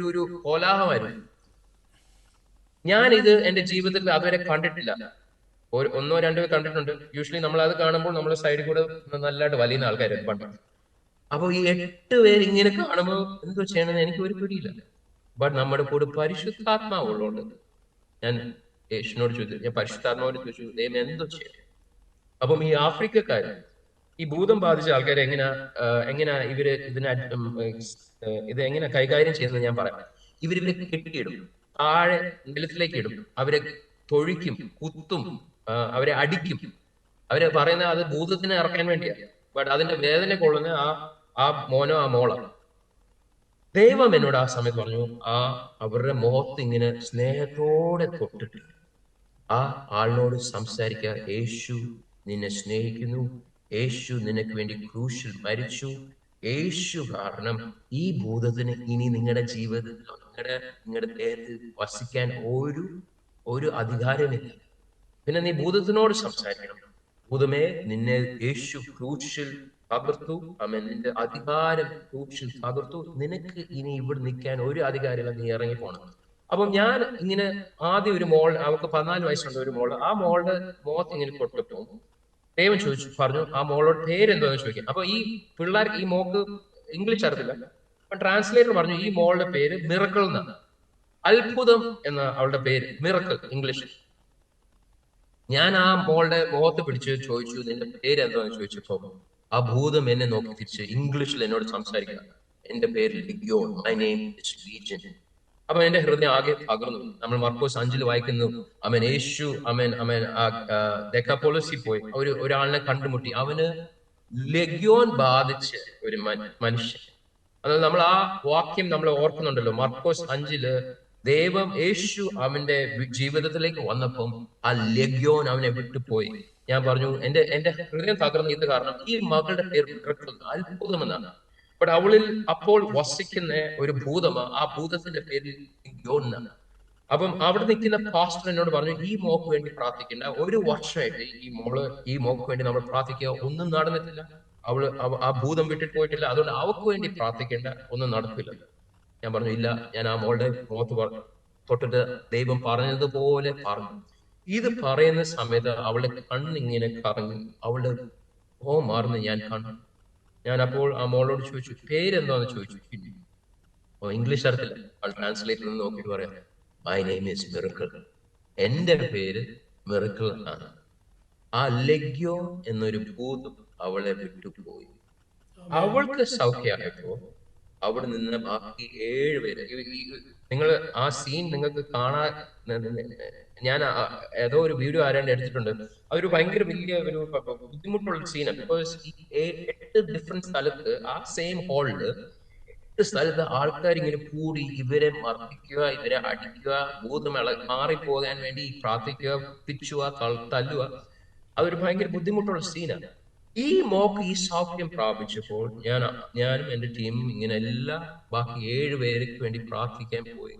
ഒരു കോലാഹലമായിരുന്നു. ഞാനിത് എന്റെ ജീവിതത്തിൽ അതുവരെ കണ്ടിട്ടില്ല. 1-2 പേർ കണ്ടിട്ടുണ്ട്. യൂഷ്വലി നമ്മൾ അത് കാണുമ്പോൾ നമ്മൾ സൈഡിൽ കൂടെ നല്ലതായിട്ട് വലിയുന്ന ആൾക്കാരാണ് പണ്ട്. അപ്പൊ ഈ 8 പേര് ഇങ്ങനെ കാണുമ്പോൾ എന്തോ ചെയ്യണമെന്ന് എനിക്ക് ഒരു പിടിയില്ല. ബട്ട് നമ്മുടെ കൂടെ പരിശുദ്ധാത്മാവുള്ളതുകൊണ്ട് ഞാൻ യേശുവിനോട് ചോദിച്ചു, ഞാൻ പരിശുദ്ധാത്മാവോട് ചോദിച്ചു, ദൈവം എന്തോ ചെയ്യണം. അപ്പം ഈ ആഫ്രിക്കക്കാര്, ഈ ഭൂതം ബാധിച്ച ആൾക്കാരെ എങ്ങനെയാ ഇവര് ഇത് എങ്ങനെ കൈകാര്യം ചെയ്യുന്നത് ഞാൻ പറയാം. ഇവരെ കെട്ടിയിടും, താഴെ നിലത്തിലേക്ക് ഇടും, അവരെ തൊഴിക്കും, കുത്തും, അവരെ അടിക്കും. അവര് പറയുന്നത് അത് ഭൂതത്തിനെ ഇറക്കാൻ വേണ്ടിയാണ്. ബട്ട് അതിന്റെ വേദന കൊള്ളുന്ന ആ മോനോ ആ മോളാണ്. ദൈവം എന്നോട് ആ സമയത്ത് പറഞ്ഞു, അവരുടെ മുഖത്ത് ഇങ്ങനെ സ്നേഹത്തോടെ തൊട്ടിട്ട് ആ ആളിനോട് സംസാരിക്കുക. യേശു നിന്നെ സ്നേഹിക്കുന്നു, യേശു നിനക്ക് വേണ്ടി ക്രൂശിൽ മരിച്ചു, യേശു കാരണം ഈ ഭൂതത്തിന് ഇനി നിങ്ങളുടെ ജീവിതത്തിൽ നിങ്ങളുടെ ദേഹത്ത് വസിക്കാൻ ഒരു അധികാരമില്ല. പിന്നെ നീ ഭൂതത്തിനോട് സംസാരിക്കണം, ഭൂതമേ നിന്നെ യേശു ക്രൂശിൽ തകർത്തു, നിന്റെ അധികാരം ക്രൂശിൽ തകർത്തു, നിനക്ക് ഇനി ഇവിടെ നിൽക്കാൻ ഒരു അധികാരമില്ല, നീ ഇറങ്ങിപ്പോണം. അപ്പം ഞാൻ ഇങ്ങനെ ആദ്യം ഒരു മോൾ, അവൾക്ക് 14 വയസ്സുണ്ട് ഒരു മോള്, ആ മോളുടെ മുഖത്ത് ഇങ്ങനെ തൊട്ടപ്പോ ദൈവം പറഞ്ഞു ആ മോളോട് പേരെന്തോന്ന് ചോദിക്കാം. അപ്പൊ ഈ പിള്ളേർക്ക്, ഈ മോക്ക് ഇംഗ്ലീഷ് അറിയത്തില്ല, അപ്പൊ ട്രാൻസ്ലേറ്റർ പറഞ്ഞു ഈ മോളുടെ പേര് മിറക്കിൾ എന്നാണ്. അത്ഭുതം എന്ന അവളുടെ പേര്, മിറക്കിൾ ഇംഗ്ലീഷിൽ. ഞാൻ ആ മോളുടെ മുഖത്ത് പിടിച്ച് ചോദിച്ചു, നിന്റെ പേര് എന്താന്ന് ചോദിച്ചപ്പോ ആ ഭൂതം എന്നെ നോക്കി തിരിച്ച് ഇംഗ്ലീഷിൽ എന്നോട് സംസാരിക്കുക. എന്റെ പേര് ലിഗ്യോൺ, മൈ നെയിം ഇസ് ലീജിയൻ. അപ്പൊ എന്റെ ഹൃദയം ആകെ പകർന്നു. നമ്മൾ മർക്കോസ് 5 വായിക്കുന്നു, അവൻ യേശു അവൻ അവൻ ഡെക്കാപോളിസിൽ പോയി ഒരാളിനെ കണ്ടുമുട്ടി. അവന് ലഗ്യോൻ ബാധിച്ച ഒരു മനുഷ്യൻ. അതായത് നമ്മൾ ആ വാക്യം നമ്മൾ ഓർക്കുന്നുണ്ടല്ലോ, മർക്കോസ് 5 ദൈവം യേശു അവന്റെ ജീവിതത്തിലേക്ക് വന്നപ്പം ആ ലഗ്യോൻ അവനെ വിട്ടുപോയി. ഞാൻ പറഞ്ഞു, എന്റെ ഹൃദയം തകർന്നു. ഇത് കാരണം ഈ മകളുടെ പേര് അത്ഭുതമെന്നാണ്. ബട്ട് അവളിൽ അപ്പോൾ വസിക്കുന്ന ഒരു ഭൂതമാ. ആ ഭൂതത്തിന്റെ പേര് ലഗ്യോൻ എന്നാണ്. അപ്പം അവിടെ നിൽക്കുന്ന പാസ്റ്റർ എന്നോട് പറഞ്ഞു, ഈ മോക്ക് വേണ്ടി പ്രാർത്ഥിക്കേണ്ട. 1 വർഷമായിട്ട് ഈ മോക്ക് വേണ്ടി നമ്മൾ പ്രാർത്ഥിക്കുക, ഒന്നും നടന്നിട്ടില്ല. ആ ഭൂതം വിട്ടിട്ട് പോയിട്ടില്ല. അതുകൊണ്ട് അവക്ക് വേണ്ടി പ്രാർത്ഥിക്കേണ്ട, ഒന്നും നടക്കില്ല. ഞാൻ പറഞ്ഞു, ഇല്ല, ഞാൻ ആ മോളുടെ മുഖത്ത് തൊട്ടിട്ട് ദൈവം പറഞ്ഞതുപോലെ പറഞ്ഞു. ഇത് പറയുന്ന സമയത്ത് അവളുടെ കണ്ണിങ്ങനെ കറങ്ങി, അവളുടെ മാറുന്ന ഞാൻ കണ്ടു. ഞാൻ അപ്പോൾ ആ മോളോട് ചോദിച്ചു, പേരെന്താന്ന് ചോദിച്ചു. ഇംഗ്ലീഷ് അറിയത്തില്ല. അവൾ ട്രാൻസ്ലേറ്ററിൽ നിന്ന് നോക്കിയിട്ട് പറയാം, മൈ നെയിം ഈസ് മിറക്കിൾ. എന്റെ പേര് മിറക്കിൾ ആണ്. ആ ലഗ്യോ എന്നൊരു ഭൂതം അവളെ വിട്ടുപോയി. അവൾക്ക് സൗഖ്യമായപ്പോ അവിടെ നിന്ന് ബാക്കി 7 പേര്, നിങ്ങൾ ആ സീൻ നിങ്ങൾക്ക് കാണാൻ, ഞാൻ ഏതോ ഒരു വീഡിയോ ആരാണ്ട് എടുത്തിട്ടുണ്ട്. അതൊരു ഭയങ്കര വലിയ ഒരു ബുദ്ധിമുട്ടുള്ള സീനാണ്. ബിക്കോസ് 8 ഡിഫറെന്റ് സ്ഥലത്ത് ആ സെയിം ഹാളില് 8 സ്ഥലത്ത് ആൾക്കാർ ഇങ്ങനെ കൂടി ഇവരെ മർദ്ദിക്കുക, ഇവരെ അടിക്കുക, ഭൂതം മാറിപ്പോകാൻ വേണ്ടി പ്രാർത്ഥിക്കുക, പിച്ചുക, തല്ലുക. അതൊരു ഭയങ്കര ബുദ്ധിമുട്ടുള്ള സീനാണ്. ഈ മോക്ക് ഈ സൗഖ്യം പ്രാപിച്ചപ്പോൾ ഞാനും എന്റെ ടീമും ഇങ്ങനെ ബാക്കി 7 പേർക്ക് വേണ്ടി പ്രാർത്ഥിക്കാൻ പോയി.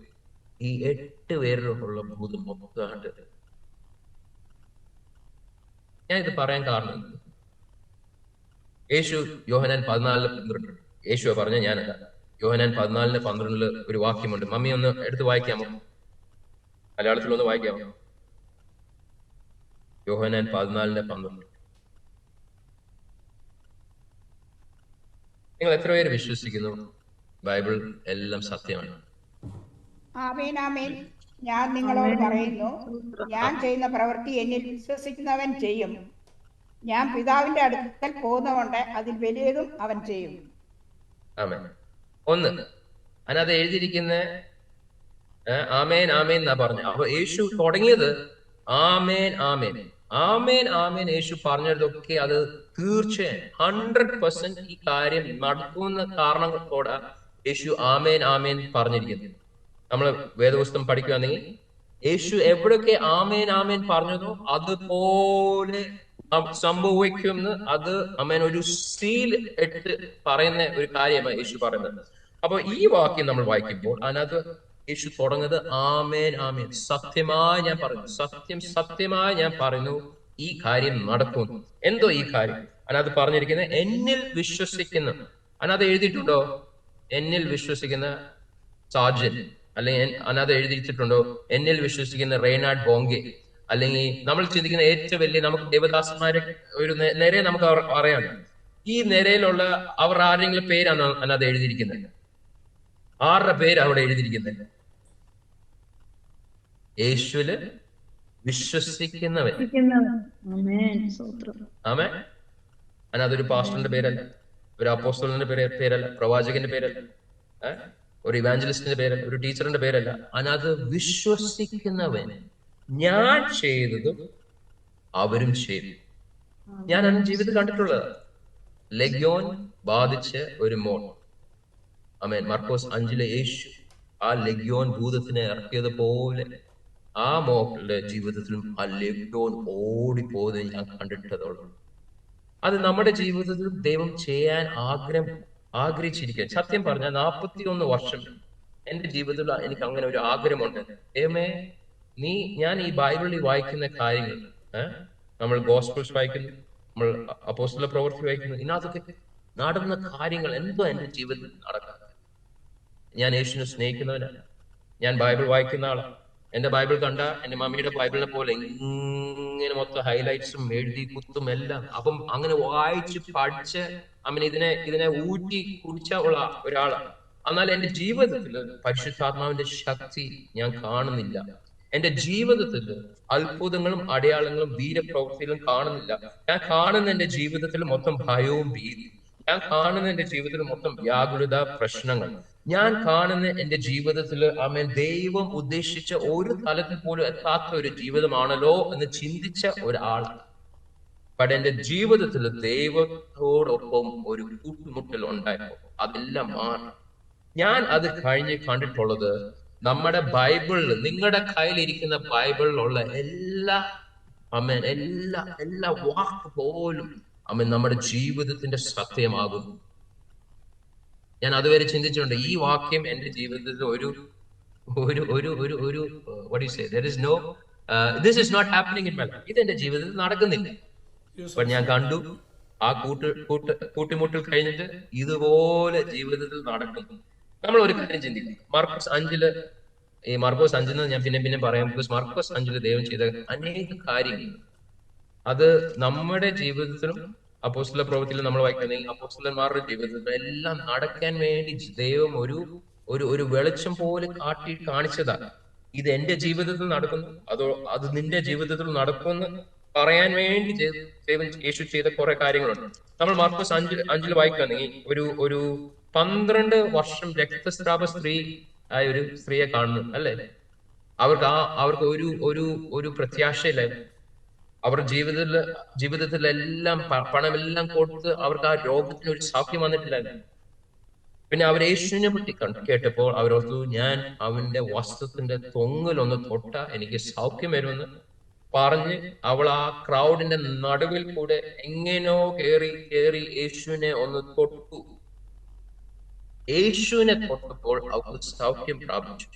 ഈ 8 പേരിലുള്ള ഭൂതം മൊത്തമായിട്ട്. ഞാൻ ഇത് പറയാൻ കാരണം, യേശു യോഹന്നാൻ 14:12 യേശു പറഞ്ഞ ഞാനല്ല. യോഹന്നാൻ 14:12 ഒരു വാക്യമുണ്ട്. മമ്മി ഒന്ന് എടുത്ത് വായിക്കാമോ? മലയാളത്തിലൊന്ന് വായിക്കാമോ? യോഹന്നാൻ 14:12. നിങ്ങൾ എത്ര പേര് വിശ്വസിക്കുന്നു ബൈബിൾ എല്ലാം സത്യമാണ്? ആമേൻ ആമേൻ. ഞാൻ നിങ്ങളോട് പറയുന്നു, ഞാൻ ചെയ്യുന്ന പ്രവൃത്തി എന്നിൽ വിശ്വസിക്കുന്നവൻ ചെയ്യും. ഞാൻ പിതാവിന്റെ അടുക്കൽ പോകുന്നതുകൊണ്ട് അതിൽ വലിയതും അവൻ ചെയ്യും. ആമേൻ. 1 അതിനകത്ത് എഴുതിയിരിക്കുന്ന ആമേൻ ആമേൻ എന്നാ പറഞ്ഞു. അപ്പൊ യേശു തുടങ്ങിയത് ആമേൻ ആമേൻ ആമേൻ ആമേൻ. യേശു പറഞ്ഞതൊക്കെ അത് തീർച്ചയായും 100% ഈ കാര്യം നടക്കുന്ന കാരണത്തോടെ യേശു ആമേൻ ആമേൻ പറഞ്ഞിരിക്കുന്നത്. നമ്മൾ വേദപുസ്തകം പഠിക്കുകയാണെങ്കിൽ യേശു എവിടെയൊക്കെ ആമേൻ ആമേൻ പറഞ്ഞതോ അതുപോലെ സംഭവിക്കുമെന്ന് അത് ഒരു സീൽ ഇട്ട് പറയുന്ന ഒരു കാര്യമാണ് യേശു പറയുന്നത്. അപ്പൊ ഈ വാക്യം നമ്മൾ വായിക്കുമ്പോൾ അതിനകത്ത് യേശു തുടങ്ങുന്നത് ആമേൻ ആമേൻ, സത്യമായി ഞാൻ പറയുന്നു, സത്യമായി ഞാൻ പറയുന്നു, ഈ കാര്യം നടക്കുന്നു. എന്തോ ഈ കാര്യം അതിനകത്ത് പറഞ്ഞിരിക്കുന്നത്, എന്നിൽ വിശ്വസിക്കുന്ന. അതിനകത്ത് എഴുതിയിട്ടുണ്ടോ എന്നിൽ വിശ്വസിക്കുന്ന സാജൻ? അല്ലെങ്കിൽ അതിനകത്ത് എഴുതിയിട്ടുണ്ടോ എന്നിൽ വിശ്വസിക്കുന്ന റെയ്നാഡ് ബോംഗെ? അല്ലെങ്കിൽ നമ്മൾ ചിന്തിക്കുന്ന ഏറ്റവും വലിയ നമുക്ക് ദേവദാസന്മാരെ ഒരു നിരയെ നമുക്ക് അറിയാം. ഈ നിരയിലുള്ള അവർ ആരെങ്കിലും പേരാണ് അതിനകത്ത് എഴുതിയിരിക്കുന്നത്? ആരുടെ പേര് അവിടെ എഴുതിയിരിക്കുന്നത്? യേശുവില് വിശ്വസിക്കുന്നവൻ. ആമേൻ. അതിനകത്തൊരു പാസ്റ്ററിന്റെ പേരല്ല, ഒരു അപ്പോസ്തലന്റെ പേരല്ല, പ്രവാചകന്റെ പേരല്ല, ഒരു ഇവാഞ്ചലിസ്റ്റിന്റെ പേരല്ല, ഒരു ടീച്ചറിന്റെ പേരല്ല. അതിനകത്ത് വിശ്വസിക്കുന്നവൻ. ഞാൻ ചെയ്തതും അവരും ചെയ്തു. ഞാൻ എന്റെ ജീവിതത്തിൽ കണ്ടിട്ടുള്ളത് ലഗ്യോൻ ബാധിച്ച ഒരു മോൾ. ആമേൻ. മർക്കോസ് 5 യേശു ആ ലഗ്യോൻ ഭൂതത്തിനെ ഇറക്കിയതുപോലെ ആ മോളുടെ ജീവിതത്തിലും ആ ലഗ്യോൻ ഓടിപ്പോകുന്നത് ഞാൻ കണ്ടിട്ടതുള്ളൂ. അത് നമ്മുടെ ജീവിതത്തിലും ദൈവം ചെയ്യാൻ ആഗ്രഹിച്ചിരിക്കുക. സത്യം പറഞ്ഞാൽ 41 വർഷം എന്റെ ജീവിതത്തിൽ എനിക്ക് അങ്ങനെ ഒരു ആഗ്രഹമുണ്ട്. ദൈവമേ, ഞാൻ ഈ ബൈബിളിൽ വായിക്കുന്ന കാര്യങ്ങൾ, നമ്മൾ ഗോസ്പൽസ് വായിക്കുന്നു, നമ്മൾ അപ്പോസ്തല പ്രവൃത്തി വായിക്കുന്നു, ഇതിനകത്തൊക്കെ നടന്ന കാര്യങ്ങൾ എന്തോ എന്റെ ജീവിതത്തിൽ നടക്കാം. ഞാൻ യേശുവിനെ സ്നേഹിക്കുന്നവനാണ്. ഞാൻ ബൈബിൾ വായിക്കുന്ന ആളാണ്. എന്റെ ബൈബിൾ കണ്ട എന്റെ മമ്മിയുടെ ബൈബിളിനെ പോലെ ഇങ്ങനെ മൊത്തം ഹൈലൈറ്റ്സും എഴുതി കുത്തും എല്ലാം. അപ്പം അങ്ങനെ വായിച്ച് പഠിച്ച് ഇതിനെ ഊറ്റി കുടിച്ച ഉള്ള ഒരാളാണ്. എന്നാൽ എന്റെ ജീവിതത്തിൽ പരിശുദ്ധാത്മാവിന്റെ ശക്തി ഞാൻ കാണുന്നില്ല. എന്റെ ജീവിതത്തിൽ അത്ഭുതങ്ങളും അടയാളങ്ങളും വീരപ്രവൃത്തികളും കാണുന്നില്ല. ഞാൻ കാണുന്ന എന്റെ ജീവിതത്തിൽ മൊത്തം ഭയവും ഭീതി. ഞാൻ കാണുന്ന എന്റെ ജീവിതത്തിൽ മൊത്തം വ്യാകുലത, പ്രശ്നങ്ങൾ. ഞാൻ കാണുന്ന എന്റെ ജീവിതത്തിൽ ആമേൻ ദൈവം ഉദ്ദേശിച്ച ഒരു തലത്തിൽ പോലും എത്താത്ത ഒരു ജീവിതമാണല്ലോ എന്ന് ചിന്തിച്ച ഒരാളാണ്. പക്ഷെ എന്റെ ജീവിതത്തിൽ ദൈവത്തോടൊപ്പം ഒരു കൂട്ടുമുട്ടൽ ഉണ്ടായപ്പോ അതെല്ലാം മാറി. ഞാൻ അത് കഴിഞ്ഞ് കണ്ടിട്ടുള്ളത് നമ്മുടെ ബൈബിളിൽ, നിങ്ങളുടെ കയ്യിലിരിക്കുന്ന ബൈബിളിലുള്ള എല്ലാ അമേൻ എല്ലാ വാക്ക് പോലും അമേൻ നമ്മുടെ ജീവിതത്തിന്റെ സത്യമാകുന്നു. ഞാൻ അതുവരെ ചിന്തിച്ചിട്ടുണ്ട് ഈ വാക്യം എന്റെ ജീവിതത്തിൽ ഒരു ഒരു ഒരു ഒരു ഒരു what do you say, there is no this is not happening in my life, ഇത് എന്റെ ജീവിതത്തിൽ നടക്കുന്നില്ല. അപ്പൊ ഞാൻ കണ്ടു ആ കൂട്ടിമുട്ടൽ കഴിഞ്ഞിട്ട് ഇതുപോലെ ജീവിതത്തിൽ നടക്കുന്നു. നമ്മൾ ഒരു കാര്യം ചിന്തിക്കും. മർക്കോസ് 5 ഈ മർക്കോസ് 5 ഞാൻ പിന്നെ പറയാം. ബിക്കോസ് മർക്കോസ് 5 ദൈവം ചെയ്ത അനേക കാര്യങ്ങൾ അത് നമ്മുടെ ജീവിതത്തിലും അപ്പോസ്തല പ്രവൃത്തിയിലും നമ്മൾ വായിക്കുകയാണെങ്കിൽ അപ്പോസ്തലന്മാരുടെ ജീവിതത്തിലും എല്ലാം നടക്കാൻ വേണ്ടി ദൈവം ഒരു വെളിച്ചം പോലെ കാണിച്ചതാണ്. ഇത് എന്റെ ജീവിതത്തിൽ നടക്കുന്നു, അത് നിന്റെ ജീവിതത്തിൽ നടക്കുമെന്ന് പറയാൻ വേണ്ടി ദൈവം യേശു ചെയ്ത കുറെ കാര്യങ്ങളുണ്ട്. നമ്മൾ മാർക്കോസ് 5 വായിക്കുകയാണെങ്കിൽ ഒരു 12 വർഷം രക്തസ്രാവ സ്ത്രീ ആയ ഒരു സ്ത്രീയെ കാണുന്നു അല്ലെ. അവർക്ക് ഒരു പ്രത്യാശയില്ലായിരുന്നു. അവർ ജീവിതത്തിലെല്ലാം പണമെല്ലാം കൊടുത്ത് അവർക്ക് ആ രോഗത്തിന് ഒരു സൗഖ്യം വന്നിട്ടില്ലായിരുന്നു. പിന്നെ അവർ യേശുവിനെ പറ്റി കേട്ടപ്പോൾ അവരോർത്തു, ഞാൻ അവന്റെ വസ്ത്രത്തിന്റെ തൊങ്ങലൊന്ന് തൊട്ട എനിക്ക് സൗഖ്യം വരുമെന്ന് പറഞ്ഞ് അവൾ ആ ക്രൗഡിന്റെ നടുവിൽ കൂടെ എങ്ങനെയോ കേറി യേശുവിനെ ഒന്ന് തൊട്ടു. യേശുവിനെ തൊട്ടപ്പോൾ അവർക്ക് സൗഖ്യം പ്രാപിച്ചു.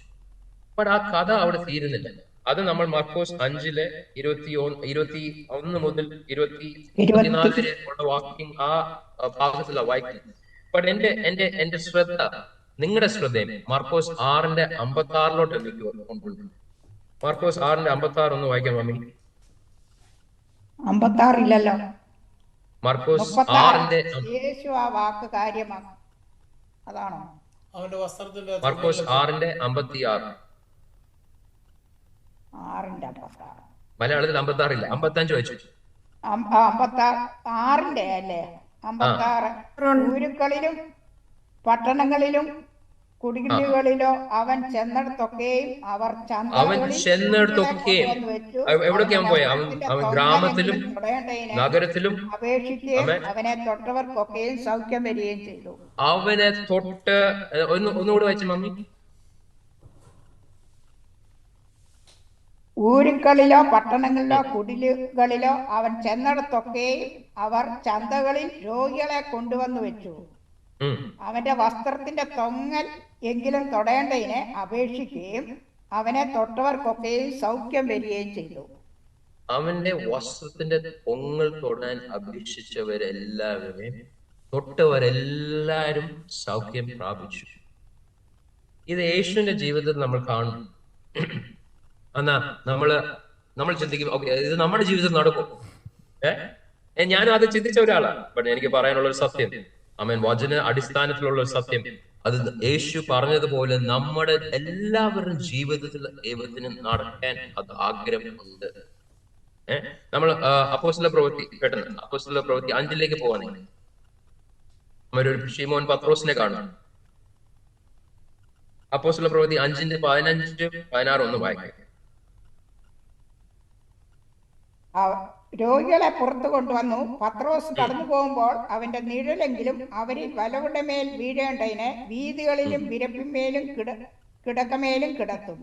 അപ്പോൾ ആ കഥ അവിടെ തീരുന്നില്ല. അത് നമ്മൾ മർക്കോസ് 5 21 മുതൽ 24 വരെ ഉള്ള വാക്യം ആ ഭാഗത്തിലാണ് വായിക്കുന്നത്. ബട്ട് എന്റെ ശ്രദ്ധ, നിങ്ങളുടെ ശ്രദ്ധയും മർക്കോസ് 6:56 എനിക്ക് കൊണ്ടുവന്നു. മർക്കോസ് 6:56 ഒന്ന് വായിക്കാം മമ്മി. 56 ഇല്ലല്ലോ. മർക്കോസ് 6 യേശു ആ വാക്ക് കാര്യമാണ്. അതാണോ? അവന്റെ വസ്ത്രത്തിന്റെ മർക്കോസ് 6:56. 6:56 മലയാളത്തിൽ 56 ഇല്ല, 55 വായിച്ചു. 56 അല്ലേ? 56 ഊരുക്കളിലും പട്ടണങ്ങളിലും കുടിലുകളിലോ അവൻ ചെന്നിടത്തൊക്കെയും അവർ എവിടൊക്കെയാ പോയ അവൻ ഗ്രാമത്തിലും നഗരത്തിലും അപേക്ഷിക്കുകയും അവനെ തൊട്ടവർക്കൊക്കെയും സൗഖ്യം വരികയും ചെയ്തു. അവനെ തൊട്ട് ഒന്നുകൂടി വായിച്ചു മമ്മി. ഊരുക്കളിലോ പട്ടണങ്ങളിലോ കുടിലുകളിലോ അവൻ ചെന്നിടത്തൊക്കെയും അവർ ചന്തകളിൽ രോഗികളെ കൊണ്ടുവന്നു വെച്ചു. അവന്റെ വസ്ത്രത്തിന്റെ തൊങ്ങൽ എങ്കിലും തൊടേണ്ടതിനെ അപേക്ഷിക്കുകയും അവനെ തൊട്ടവർക്കൊക്കെയും സൗഖ്യം വരികയും ചെയ്തു. അവന്റെ വസ്ത്രത്തിന്റെ തൊങ്ങൽ തൊടാൻ അപേക്ഷിച്ചവരെല്ലാവരെയും തൊട്ടവരെല്ലാരും സൗഖ്യം പ്രാപിച്ചു. ഇത് യേശുവിന്റെ ജീവിതത്തിൽ നമ്മൾ കാണുന്നു. എന്നാ നമ്മൾ ചിന്തിക്കും, ഓക്കെ ഇത് നമ്മുടെ ജീവിതത്തിൽ നടക്കും. ഞാനും അത് ചിന്തിച്ച ഒരാളാണ്. ബട്ട് എനിക്ക് പറയാനുള്ള ഒരു സത്യം, ആമേൻ, വചന അടിസ്ഥാനത്തിലുള്ള ഒരു സത്യം, അത് യേശു പറഞ്ഞതുപോലെ നമ്മുടെ എല്ലാവരുടെയും ജീവിതത്തിൽ ദൈവത്തിന് നടക്കാൻ അത് ആഗ്രഹമുണ്ട്. നമ്മൾ അപ്പോസ്തല പ്രവൃത്തി പെട്ടെന്ന് അപ്പോസ്തല പ്രവൃത്തി 5 പോവാണെങ്കിൽ നമ്മളൊരു ശിമോൻ പത്രോസിനെ കാണും. അപ്പോസ്തല പ്രവൃത്തി 5:15-16 ഒന്ന് വായിക്കാം. രോഗികളെ പുറത്തു കൊണ്ടുവന്നു. പത്രോസ് കടന്നു പോകുമ്പോൾ അവന്റെ നിഴലെങ്കിലും അവരിൽ വലവുടെ മേൽ വീഴേണ്ടതിന് വീതികളിലും വിരപ്പിന്മേലും കിടക്കമേലും കിടത്തും.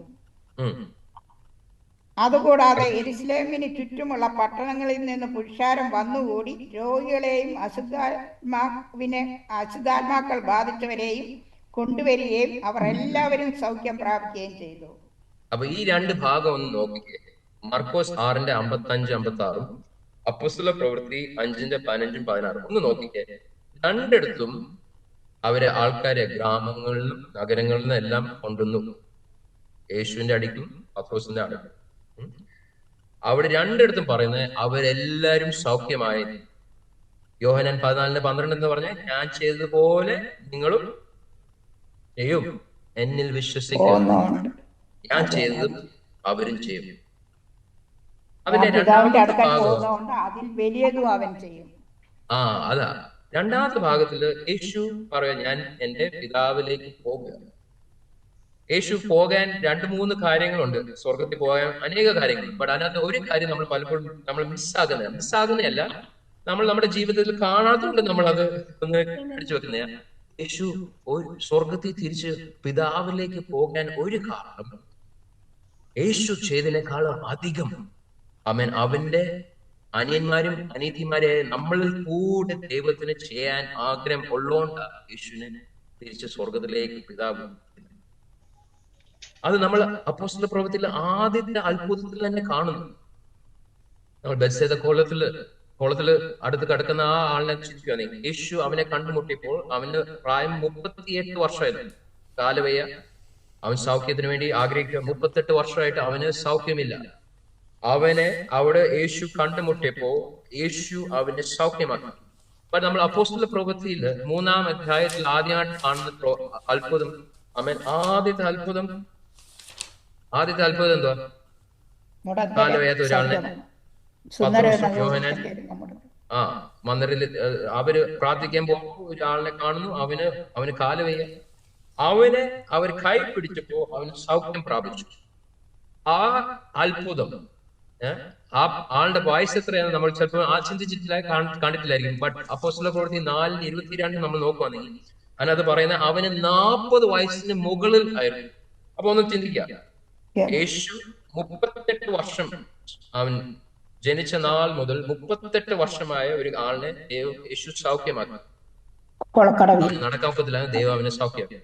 അതുകൂടാതെ യെരുശലേമിന് ചുറ്റുമുള്ള പട്ടണങ്ങളിൽ നിന്ന് പുരുഷാരം വന്നുകൂടി രോഗികളെയും അശുദ്ധാത്മാക്കൾ ബാധിച്ചവരെയും കൊണ്ടുവരികയും അവർ എല്ലാവരും സൗഖ്യം പ്രാപിക്കുകയും ചെയ്തു. അപ്പൊ ഈ രണ്ട് ഭാഗം ഒന്ന് നോക്കിക്കേ. മർക്കോസ് 6:55-56 അപ്പോസ്തല പ്രവൃത്തി 5:15-16 ഒന്ന് നോക്കിക്കേ. രണ്ടിടത്തും അവരെ ആൾക്കാരെ ഗ്രാമങ്ങളിലും നഗരങ്ങളിൽ നിന്നും എല്ലാം കൊണ്ടുവന്നു. യേശുവിന്റെ അടിക്കും പത്രോസിന്റെ അടിക്കും. അവിടെ രണ്ടിടത്തും പറയുന്നത് അവരെല്ലാരും സൗഖ്യമായി. യോഹന്നാൻ 14:12 എന്ന് പറഞ്ഞാൽ, ഞാൻ ചെയ്തതുപോലെ നിങ്ങളും ചെയ്യും, എന്നിൽ വിശ്വസിക്കുന്നു. ഞാൻ ചെയ്തതും അവരും ചെയ്യും. ഞാൻ അതിന്റെ പിതാവിന്റെ രണ്ടാമത്തെ അടുക്കൽ ഭാഗം, പോകുന്നതുകൊണ്ട് അതിൽ വലിയതും അവൻ ചെയ്യും. അതാ രണ്ടാമത്തെ ഭാഗത്തില് യേശു പറയാം, ഞാൻ എന്റെ പിതാവിലേക്ക് പോകുക. യേശു പോകാൻ 2-3 കാര്യങ്ങളുണ്ട്. സ്വർഗത്തിൽ പോകാൻ അനേക കാര്യങ്ങൾ. ബട്ട് അതിനകത്ത് ഒരു കാര്യം നമ്മൾ പലപ്പോഴും നമ്മൾ മിസ്സാകുന്നതല്ല, നമ്മൾ നമ്മുടെ ജീവിതത്തിൽ കാണാത്തതുകൊണ്ട് നമ്മൾ അത് ഒന്ന് അടിച്ചു വെക്കുന്ന. യേശു സ്വർഗത്തിൽ തിരിച്ച് പിതാവിലേക്ക് പോകാൻ ഒരു കാരണം, യേശു ചെയ്തതിനേക്കാളും അധികം അവന്റെ അനിയന്മാരും അനീതിമാരെ നമ്മളിൽ കൂടെ ദൈവത്തിന് ചെയ്യാൻ ആഗ്രഹം ഉള്ളതുകൊണ്ട് യേശുവിനെ തിരിച്ച് സ്വർഗത്തിലേക്ക് പിതാവ്. അത് നമ്മൾ അപ്പോസ്തല പ്രവൃത്തിയിലെ ആദ്യത്തെ അത്ഭുതത്തിൽ തന്നെ കാണുന്നു. നമ്മൾ ബെത്സേദ കോളത്തില് അടുത്ത് കിടക്കുന്ന ആ ആളിനെ ചിന്തിക്കുകയാണ്. യേശു അവനെ കണ്ടുമുട്ടിയപ്പോൾ അവന് പ്രായം 38 വർഷമായിരുന്നു. കാലുവയ്യ, അവൻ സൗഖ്യത്തിന് വേണ്ടി ആഗ്രഹിക്കുക. 38 വർഷമായിട്ട് അവന് സൗഖ്യമില്ല. അവനെ അവിടെ യേശു കണ്ടുമുട്ടിയപ്പോ യേശു അവന്റെ സൗഖ്യമാക്കി. അപ്പൊ നമ്മൾ അപ്പോസ്തല പ്രവൃത്തിയിൽ 3-ാം അധ്യായത്തിൽ ആദ്യമായിട്ട് കാണുന്ന അത്ഭുതം, ആദ്യത്തെ അത്ഭുതം എന്തുവാ? കാലുവയ്യാത്ത ഒരാളിനെ യോഹന്നാൻ മന്ദിരത്തിൽ അവര് പ്രാർത്ഥിക്കാൻ പോകുമ്പോൾ ഒരാളിനെ കാണുന്നു. അവന് കാലുവയ്യ. അവനെ അവർ കൈ പിടിച്ചപ്പോ അവന് സൗഖ്യം പ്രാപിച്ചു. ആ അത്ഭുതം, ആ ആളുടെ വയസ്സ് എത്രയാണ് നമ്മൾ ചിലപ്പോൾ ചിന്തിച്ചിട്ടില്ല, കണ്ടിട്ടില്ലായിരിക്കും. ബട്ട് അപ്പോസ്തല പ്രവൃത്തി 4:22 നമ്മൾ നോക്കുവാണെങ്കിൽ അതിനകത്ത് പറയുന്ന അവന് 40 വയസ്സിന് മുകളിൽ ആയിരുന്നു. അപ്പൊ ഒന്ന് ചിന്തിക്കുക, യേശു 38 വർഷം, അവൻ ജനിച്ച നാൾ മുതൽ 38 വർഷമായ ഒരു ആളിനെ യേശു സൗഖ്യമാക്കി. നടക്കാൻ ഒക്കത്തില്ല, ദൈവം അവനെ സൗഖ്യമാക്കി.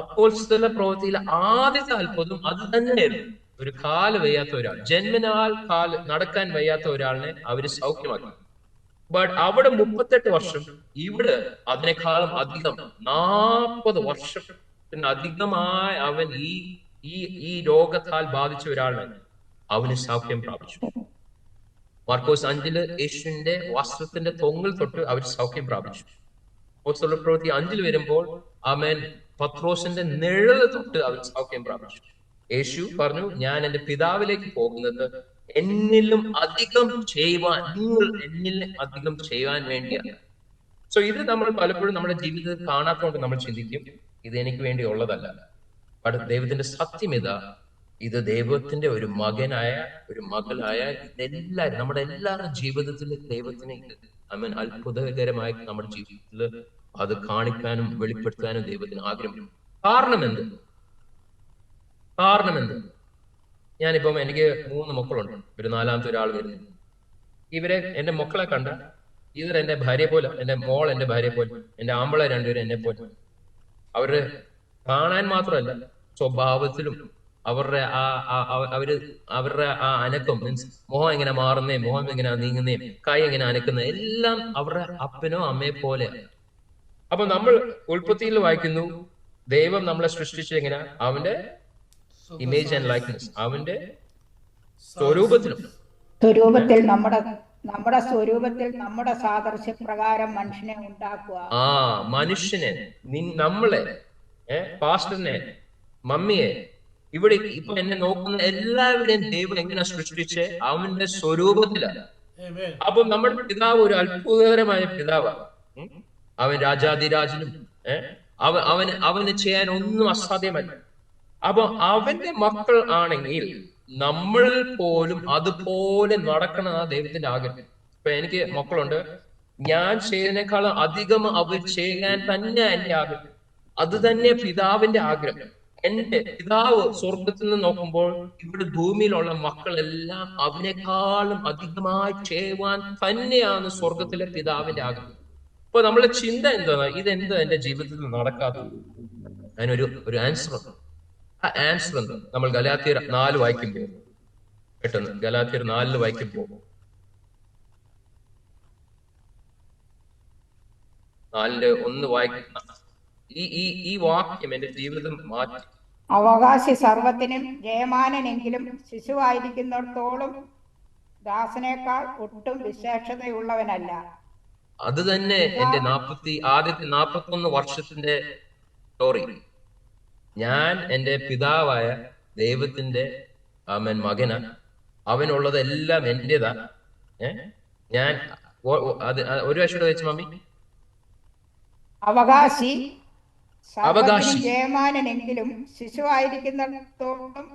അപ്പോസ്തല പ്രവൃത്തിയിലെ ആദ്യത്തെ അത്ഭുതം അത് തന്നെയായിരുന്നു. ഒരു കാല് വയ്യാത്ത ഒരാൾ, ജന്മനാൽ നടക്കാൻ വയ്യാത്ത ഒരാളിനെ അവര് സൗഖ്യമാക്കി. ബട്ട് അവിടെ 38 വർഷം, ഇവിടെ അതിനേക്കാളും അധികം 40 വർഷത്തിനധികമായി അവൻ ഈ രോഗത്താൽ ബാധിച്ച ഒരാളാണ് അവന് സൗഖ്യം പ്രാപിച്ചു. മാർക്കോസ് 5 യേശുവിന്റെ വസ്ത്രത്തിന്റെ തൊങ്ങൽ തൊട്ട് അവർ സൗഖ്യം പ്രാപിച്ചു. അപ്പോസ്തല പ്രവൃത്തി 5 വരുമ്പോൾ പത്രോസിന്റെ നിഴല് തൊട്ട് അവൻ സൗഖ്യം പ്രാപിച്ചു. യേശു പറഞ്ഞു, ഞാൻ എന്റെ പിതാവിലേക്ക് പോകുന്നത് എന്നിലും അധികം ചെയ്യുവാൻ, നിങ്ങൾ എന്നിൽ അധികം ചെയ്യുവാൻ വേണ്ടിയാണ്. സോ ഇത് നമ്മൾ പലപ്പോഴും നമ്മുടെ ജീവിതത്തിൽ കാണാത്തതുകൊണ്ട് നമ്മൾ ചിന്തിക്കും ഇത് എനിക്ക് വേണ്ടി ഉള്ളതല്ല. പക്ഷെ ദൈവത്തിന്റെ സത്യം ഇത് ദൈവത്തിന്റെ ഒരു മകനായ, ഒരു മകളായ ഇതെല്ലാരും നമ്മുടെ എല്ലാവരുടെ ജീവിതത്തിൽ ദൈവത്തിനെ അത്ഭുതകരമായി നമ്മുടെ ജീവിതത്തിൽ അത് കാണിക്കാനും വെളിപ്പെടുത്താനും ദൈവത്തിന് ആഗ്രഹം. കാരണം എന്ത്? ഞാനിപ്പം എനിക്ക് 3 മക്കളുണ്ട്. ഒരു 4ാമത്തെ ഒരാൾ വരുന്നു. ഇവരെ എന്റെ മക്കളെ കണ്ട ഇവർ എന്റെ ഭാര്യ പോലെ, എന്റെ മോൾ എന്റെ ഭാര്യ പോലെ, എന്റെ ആമ്പിളെ 2 പേരും എന്നെ പോലെ. അവര് കാണാൻ മാത്രമല്ല സ്വഭാവത്തിലും അവരുടെ ആ അനക്കം, മീൻസ് മുഖം എങ്ങനെ മാറുന്നേ, മുഖം എങ്ങനെ നീങ്ങുന്നേ, കൈ എങ്ങനെ അനക്കുന്നേ, എല്ലാം അവരുടെ അപ്പനോ അമ്മയെ പോലെ. അപ്പൊ നമ്മൾ ഉൽപ്പത്തിയിൽ വായിക്കുന്നു, ദൈവം നമ്മളെ സൃഷ്ടിച്ച എങ്ങനെ? അവന്റെ ഇമേജ് ആൻഡ് ലൈക്ക്നെസ്, അവന്റെ സ്വരൂപത്തിൽ നമ്മുടെ സ്വരൂപത്തിൽ നമ്മുടെ സാദൃശ്യപ്രകാരം മനുഷ്യനെ ഉണ്ടാക്കുക. മനുഷ്യനെ, നമ്മളെ, പാസ്റ്ററിനെ, മമ്മിയെ, ഇവിടെ ഇപ്പൊ എന്നെ നോക്കുന്ന എല്ലാവരുടെയും ദൈവം എങ്ങനെ സൃഷ്ടിച്ച് അവന്റെ സ്വരൂപത്തിലാണ്. അപ്പൊ നമ്മുടെ പിതാവ് ഒരു അത്ഭുതകരമായ പിതാവാണ്. അവൻ രാജാതിരാജനും അവന് ചെയ്യാൻ ഒന്നും അസാധ്യമല്ല. അപ്പൊ അവന്റെ മക്കൾ ആണെങ്കിൽ നമ്മൾ പോലും അതുപോലെ നടക്കണം ആ ദൈവത്തിന്റെ ആഗ്രഹം. ഇപ്പൊ എനിക്ക് മക്കളുണ്ട്, ഞാൻ ചെയ്യുന്നതിനേക്കാളും അധികം അവർ ചെയ്യാൻ തന്നെ എന്റെ ആഗ്രഹം. അത് തന്നെ പിതാവിന്റെ ആഗ്രഹം. എന്റെ പിതാവ് സ്വർഗത്തിൽ നിന്ന് നോക്കുമ്പോൾ ഇവിടെ ഭൂമിയിലുള്ള മക്കളെല്ലാം അവനേക്കാളും അധികമായി ചെയ്യുവാൻ തന്നെയാണ് സ്വർഗത്തിലെ പിതാവിന്റെ ആഗ്രഹം. അപ്പൊ നമ്മളെ ചിന്ത എന്താണ്? ഇതെന്താ എന്റെ ജീവിതത്തിൽ നടക്കാത്തത്? അതിനൊരു ആൻസർ ഉണ്ട്. ആ ആൻസർ എന്താ? നമ്മൾ ഗലാത്യർ 4 വായിക്കുമ്പോൾ, പെട്ടെന്ന് ഗലാത്യർ 4 വായിക്കുമ്പോൾ 4:1 വായിക്കുന്ന ഈ വാക്യം എന്റെ ജീവിതം മാറ്റി. അവകാശി സർവത്തിനും ജയമാനെങ്കിലും ശിശുവായിരിക്കുന്നിടത്തോളം ദാസനേക്കാൾ ഒട്ടും വിശേഷതയുള്ളവനല്ല. അത് തന്നെ എന്റെ ആദ്യത്തെ 41 വർഷത്തിന്റെ സ്റ്റോറി. ഞാൻ എന്റെ പിതാവായ ദൈവത്തിന്റെ അവൻ മകനാ, അവനുള്ളതെല്ലാം എന്റേതാ. ഞാൻ അത് ഒരു വശം വെച്ച് മമ്മി, അവകാശി, സർവ്വത്തിനും അവകാശി, ജയമാനെങ്കിലും ശിശുവായിരിക്കുന്നിടത്തോളം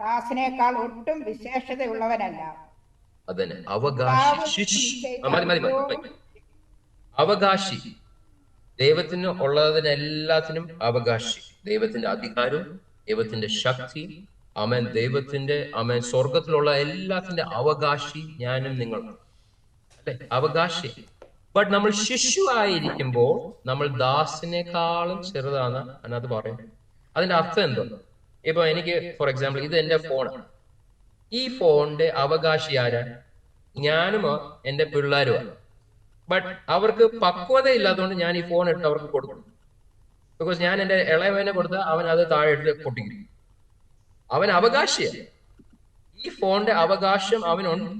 ദാസനേക്കാൾ ഒട്ടും വിശേഷതയുള്ളവനല്ല. അതന്നെ അവകാശി. മതി. അവകാശി, ദൈവത്തിന് ഉള്ളതിനെല്ലാത്തിനും അവകാശി. ദൈവത്തിന്റെ അധികാരവും ദൈവത്തിന്റെ ശക്തി, അവൻ ദൈവത്തിന്റെ സ്വർഗത്തിലുള്ള എല്ലാത്തിന്റെ അവകാശി ഞാനും നിങ്ങളും, അല്ലെ? അവകാശി. ബട്ട് നമ്മൾ ശിശുവായിരിക്കുമ്പോൾ നമ്മൾ ദാസിനേക്കാളും ചെറുതാണ് അതിനകത്ത് പറയും. അതിന്റെ അർത്ഥം എന്തോ? ഇപ്പൊ എനിക്ക് ഫോർ എക്സാമ്പിൾ ഇത് എന്റെ ഫോണാണ്. ഈ ഫോണിന്റെ അവകാശി ആരാ? ഞാനുമോ എന്റെ പിള്ളേരുമാണ്. ബട്ട് അവർക്ക് പക്വത ഇല്ലാത്തതുകൊണ്ട് ഞാൻ ഈ ഫോൺ എടുത്ത് അവർക്ക് കൊടുക്കും. ബിക്കോസ് ഞാൻ എന്റെ ഇളയവനെ കൊടുത്താൽ അവൻ അത് താഴെ എടുത്ത് പൊട്ടിക്കും. അവൻ അവകാശിയാണ്. ഈ ഫോണിന്റെ അവകാശം അവനുണ്ട്.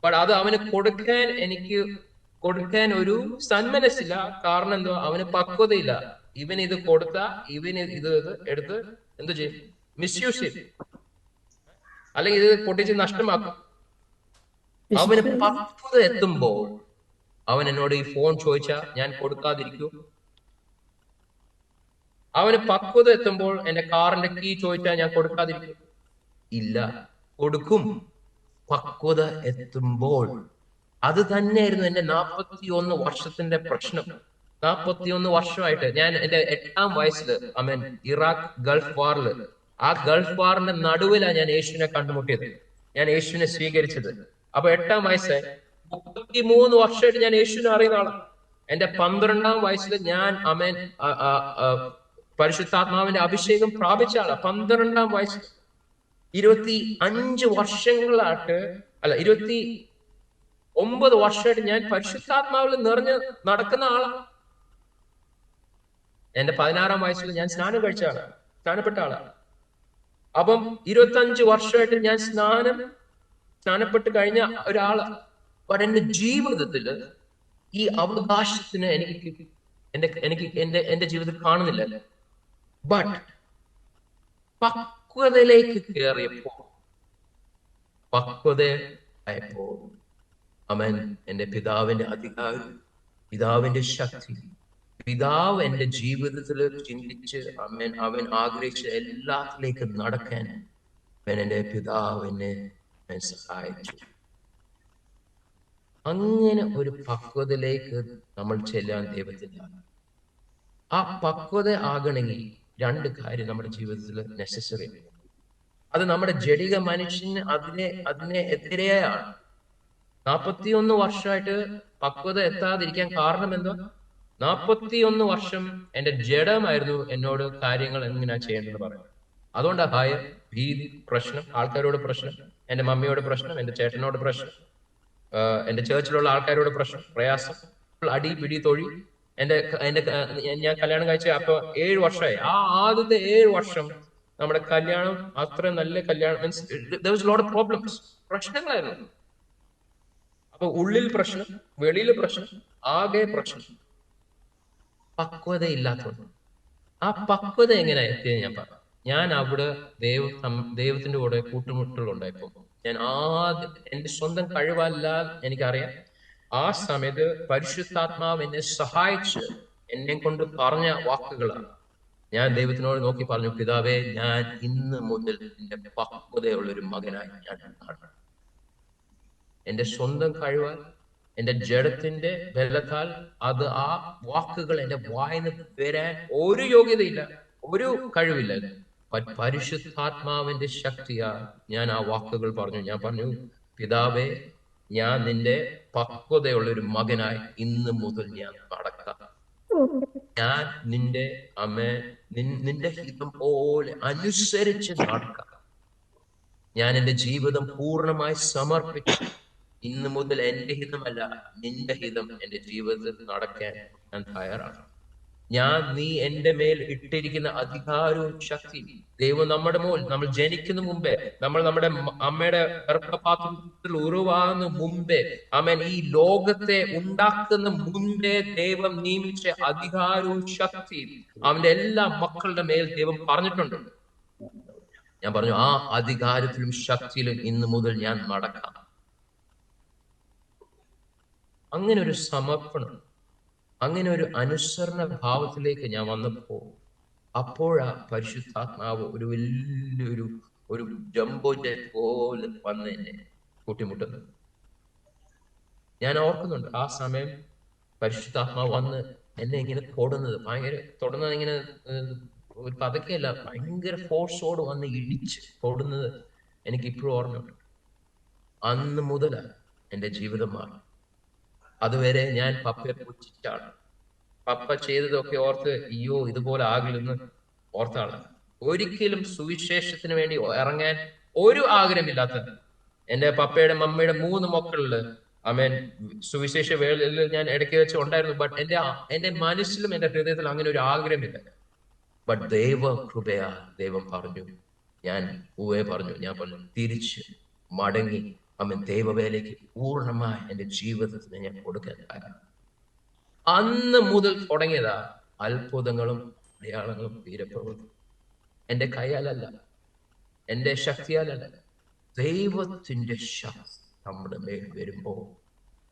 ബട്ട് അത് അവന് കൊടുക്കാൻ ഒരു സന്മനസ്സില്ല. കാരണം എന്തോ? അവന് പക്വതയില്ല. ഇവൻ ഇത് കൊടുത്താ ഇവന് ഇത് എടുത്ത് എന്തു ചെയ്യും? മിസ്യൂസ് ചെയ്യും, അല്ലെങ്കിൽ ഇത് പൊട്ടിച്ച് നഷ്ടമാക്കും. അവന് പക്വത എത്തുമ്പോൾ അവൻ എന്നോട് ഈ ഫോൺ ചോദിച്ചാ ഞാൻ കൊടുക്കാതിരിക്കൂ? അവന് പക്വത എത്തുമ്പോൾ എന്റെ കാറിന്റെ കീ ചോദിച്ചാൽ ഞാൻ കൊടുക്കാതിരിക്കും? ഇല്ല, കൊടുക്കും. പക്വത എത്തുമ്പോൾ. അത് തന്നെയായിരുന്നു എന്റെ 41 വർഷത്തിന്റെ പ്രശ്നം. 41 വർഷമായിട്ട് ഞാൻ എന്റെ 8ാം വയസ്സില് ഇറാഖ് ഗൾഫ് വാറില്, ആ ഗൾഫ് വാറിന്റെ നടുവിലാണ് ഞാൻ യേശുവിനെ കണ്ടുമുട്ടിയത്, ഞാൻ യേശുവിനെ സ്വീകരിച്ചത്. അപ്പൊ 8ാം വയസ്സായി 33 വർഷമായിട്ട് ഞാൻ യേശുവിനെ അറിയുന്ന ആളാണ്. എന്റെ 12ാം വയസ്സിൽ ഞാൻ പരിശുദ്ധാത്മാവിന്റെ അഭിഷേകം പ്രാപിച്ച ആളാണ്. 12ാം വയസ്സിൽ 25 വർഷങ്ങളായിട്ട് 29 വർഷമായിട്ട് ഞാൻ പരിശുദ്ധാത്മാവിൽ നിറഞ്ഞ് നടക്കുന്ന ആളാണ്. എന്റെ 16ാം വയസ്സിൽ ഞാൻ സ്നാനപ്പെട്ട ആളാണ്. അപ്പം 25 വർഷമായിട്ട് ഞാൻ സ്നാനപ്പെട്ട് കഴിഞ്ഞ ഒരാളാണ്. പക്ഷെ എന്റെ ജീവിതത്തില് ഈ അവകാശത്തിന് എന്റെ ജീവിതത്തിൽ കാണുന്നില്ല. ബട്ട് പക്വതയിലേക്ക് കയറിയപ്പോ, പക്വതയായപ്പോ എന്റെ പിതാവിന്റെ അധികാരം, പിതാവിന്റെ ശക്തി, പിതാവ് എന്റെ ജീവിതത്തിൽ ചിന്തിച്ച് അവൻ ആഗ്രഹിച്ച എല്ലാത്തിലേക്ക് നടക്കാൻ എന്റെ പിതാവ് എന്നെ സഹായിച്ചു. അങ്ങനെ ഒരു പക്വതയിലേക്ക് നമ്മൾ ചെല്ലാൻ ദൈവത്തില്ല. ആ പക്വത ആകണമെങ്കിൽ 2 കാര്യം നമ്മുടെ ജീവിതത്തിൽ നെസസറി. അത് നമ്മുടെ ജഡിക മനുഷ്യന് അതിനെ എതിരെയാണ്. 41 വർഷമായിട്ട് പക്വത എത്താതിരിക്കാൻ കാരണം എന്തോ? 41 വർഷം എന്റെ ജഡമായിരുന്നു എന്നോട് കാര്യങ്ങൾ എങ്ങനെയാ ചെയ്യേണ്ടത് പറയുന്നത്. അതുകൊണ്ടാ ഭയം, ഭീതി, പ്രശ്നം, ആൾക്കാരോട് പ്രശ്നം, എന്റെ മമ്മിയോട് പ്രശ്നം, എന്റെ ചേട്ടനോട് പ്രശ്നം, എന്റെ ചേർച്ചിലുള്ള ആൾക്കാരോട് പ്രശ്നം, പ്രയാസം, അടി പിടി തൊഴി. ഞാൻ കല്യാണം കഴിച്ച അപ്പൊ 7 വർഷമായി. ആ ആദ്യത്തെ 7 വർഷം നമ്മുടെ കല്യാണം അത്ര നല്ല കല്യാണം, means there was a lot of problems, പ്രശ്നങ്ങളായിരുന്നു. അപ്പൊ ഉള്ളിൽ പ്രശ്നം, വെളിയിൽ പ്രശ്നം, ആകെ പ്രശ്നം. പക്വത ഇല്ലാത്തതുകൊണ്ട്. ആ പക്വത എങ്ങനെയാ എത്തിയത് ഞാൻ പറയാം. ഞാൻ അവിടെ ദൈവത്തിന്റെ കൂടെ കൂട്ടുമുട്ടലുണ്ടായപ്പോ ഞാൻ ആദ്യം എന്റെ സ്വന്തം കഴിവല്ല എനിക്കറിയാം. ആ സമയത്ത് പരിശുദ്ധാത്മാവ് എന്നെ സഹായിച്ച് എന്നെ കൊണ്ട് പറഞ്ഞ വാക്കുകളാണ്. ഞാൻ ദൈവത്തിനോട് നോക്കി പറഞ്ഞു, പിതാവേ, ഞാൻ ഇന്ന് മുതൽ എന്റെ പക്വതയുള്ളൊരു മകനായി ഞാൻ കാണണം. എന്റെ സ്വന്തം കഴിവാൽ, എന്റെ ജഡത്തിന്റെ ബലത്താൽ അത് ആ വാക്കുകൾ എന്റെ വായിന്ന് വരാൻ ഒരു യോഗ്യതയില്ല, ഒരു കഴിവില്ല. പരിശുദ്ധാത്മാവിന്റെ ശക്തിയാ ഞാൻ ആ വാക്കുകൾ പറഞ്ഞു. ഞാൻ പറഞ്ഞു, പിതാവേ, ഞാൻ നിന്റെ പക്വതയുള്ളൊരു മകനായി ഇന്ന് മുതൽ ഞാൻ നടക്കാം. ഞാൻ നിന്റെ ഹിതം പോലെ അനുസരിച്ച് നടക്കാം. ഞാൻ എന്റെ ജീവിതം പൂർണ്ണമായി സമർപ്പിച്ചു. ഇന്ന് മുതൽ എന്റെ ഹിതമല്ല, നിന്റെ ഹിതം എന്റെ ജീവിതത്തിൽ നടക്കാൻ ഞാൻ തയ്യാറാണ്. നീ എന്റെ മേൽ ഇട്ടിരിക്കുന്ന അധികാരവും ശക്തിയും, ദൈവം നമ്മൾ ജനിക്കുന്ന മുമ്പേ, നമ്മുടെ അമ്മയുടെ ഗർഭപാത്രത്തിൽ ഉരുവാകുന്ന മുമ്പേ, ഈ ലോകത്തെ ഉണ്ടാക്കുന്ന മുമ്പേ ദൈവം നിയമിച്ച അധികാരവും ശക്തിയും അവന്റെ എല്ലാ മക്കളുടെ മേൽ ദൈവം പറഞ്ഞിട്ടുണ്ട്. ഞാൻ പറഞ്ഞു, ആ അധികാരത്തിലും ശക്തിയിലും ഇന്ന് മുതൽ ഞാൻ നടക്കാം. അങ്ങനെ ഒരു സമർപ്പണം, അങ്ങനെ ഒരു അനുസരണ ഭാവത്തിലേക്ക് ഞാൻ വന്നപ്പോ, അപ്പോഴാ പരിശുദ്ധാത്മാവ് ഒരു വലിയൊരു ഒരു ജംബോ ജെറ്റ് പോലെ വന്ന് എന്നെ കൂട്ടിമുട്ടുന്നു. ഞാൻ ഓർക്കുന്നുണ്ട് ആ സമയം പരിശുദ്ധാത്മാവ് വന്ന് എന്നെ ഇങ്ങനെ തൊടുന്നത്, ഭയങ്കര തൊടുന്നത്, ഇങ്ങനെ ഒരു പതുക്കെയല്ല, ഭയങ്കര ഫോഴ്സോട് വന്ന് ഇടിച്ച് തൊടുന്നത് എനിക്ക് ഇപ്പോഴും ഓർമ്മയുണ്ട്. അന്ന് മുതലാണ് എൻ്റെ ജീവിതം മാറി. അതുവരെ ഞാൻ പപ്പയെ പുച്ഛിച്ചാണ്. പപ്പ ചെയ്തതൊക്കെ ഓർത്ത് അയ്യോ ഇതുപോലെ ആകില്ലെന്ന് ഓർത്താണ്. ഒരിക്കലും സുവിശേഷത്തിന് വേണ്ടി ഇറങ്ങാൻ ഒരു ആഗ്രഹമില്ലാത്ത എന്റെ പപ്പയുടെ മമ്മയുടെ 3 മക്കളില് അമേൻ സുവിശേഷ വേളയിൽ ഞാൻ ഇടയ്ക്ക് വെച്ച് ഉണ്ടായിരുന്നു. ബട്ട് എന്റെ മനസ്സിലും എന്റെ ഹൃദയത്തിലും അങ്ങനെ ഒരു ആഗ്രഹമില്ല. ബട്ട് ദൈവ കൃപയാ, ദൈവം പറഞ്ഞു, ഞാൻ പറഞ്ഞു തിരിച്ച് മടങ്ങി അമ്മൻ ദൈവവേലയ്ക്ക് പൂർണ്ണമായി എന്റെ ജീവിതത്തിന് ഞാൻ കൊടുക്കാൻ കാരണം. അന്ന് മുതൽ തുടങ്ങിയതാ അത്ഭുതങ്ങളും അടയാളങ്ങളും വീരപ്രവൃത്തി. എന്റെ കൈയാലല്ല, എന്റെ ശക്തിയാലല്ല, ദൈവത്തിന്റെ ശക്തി നമ്മുടെ മേൽ വരുമ്പോ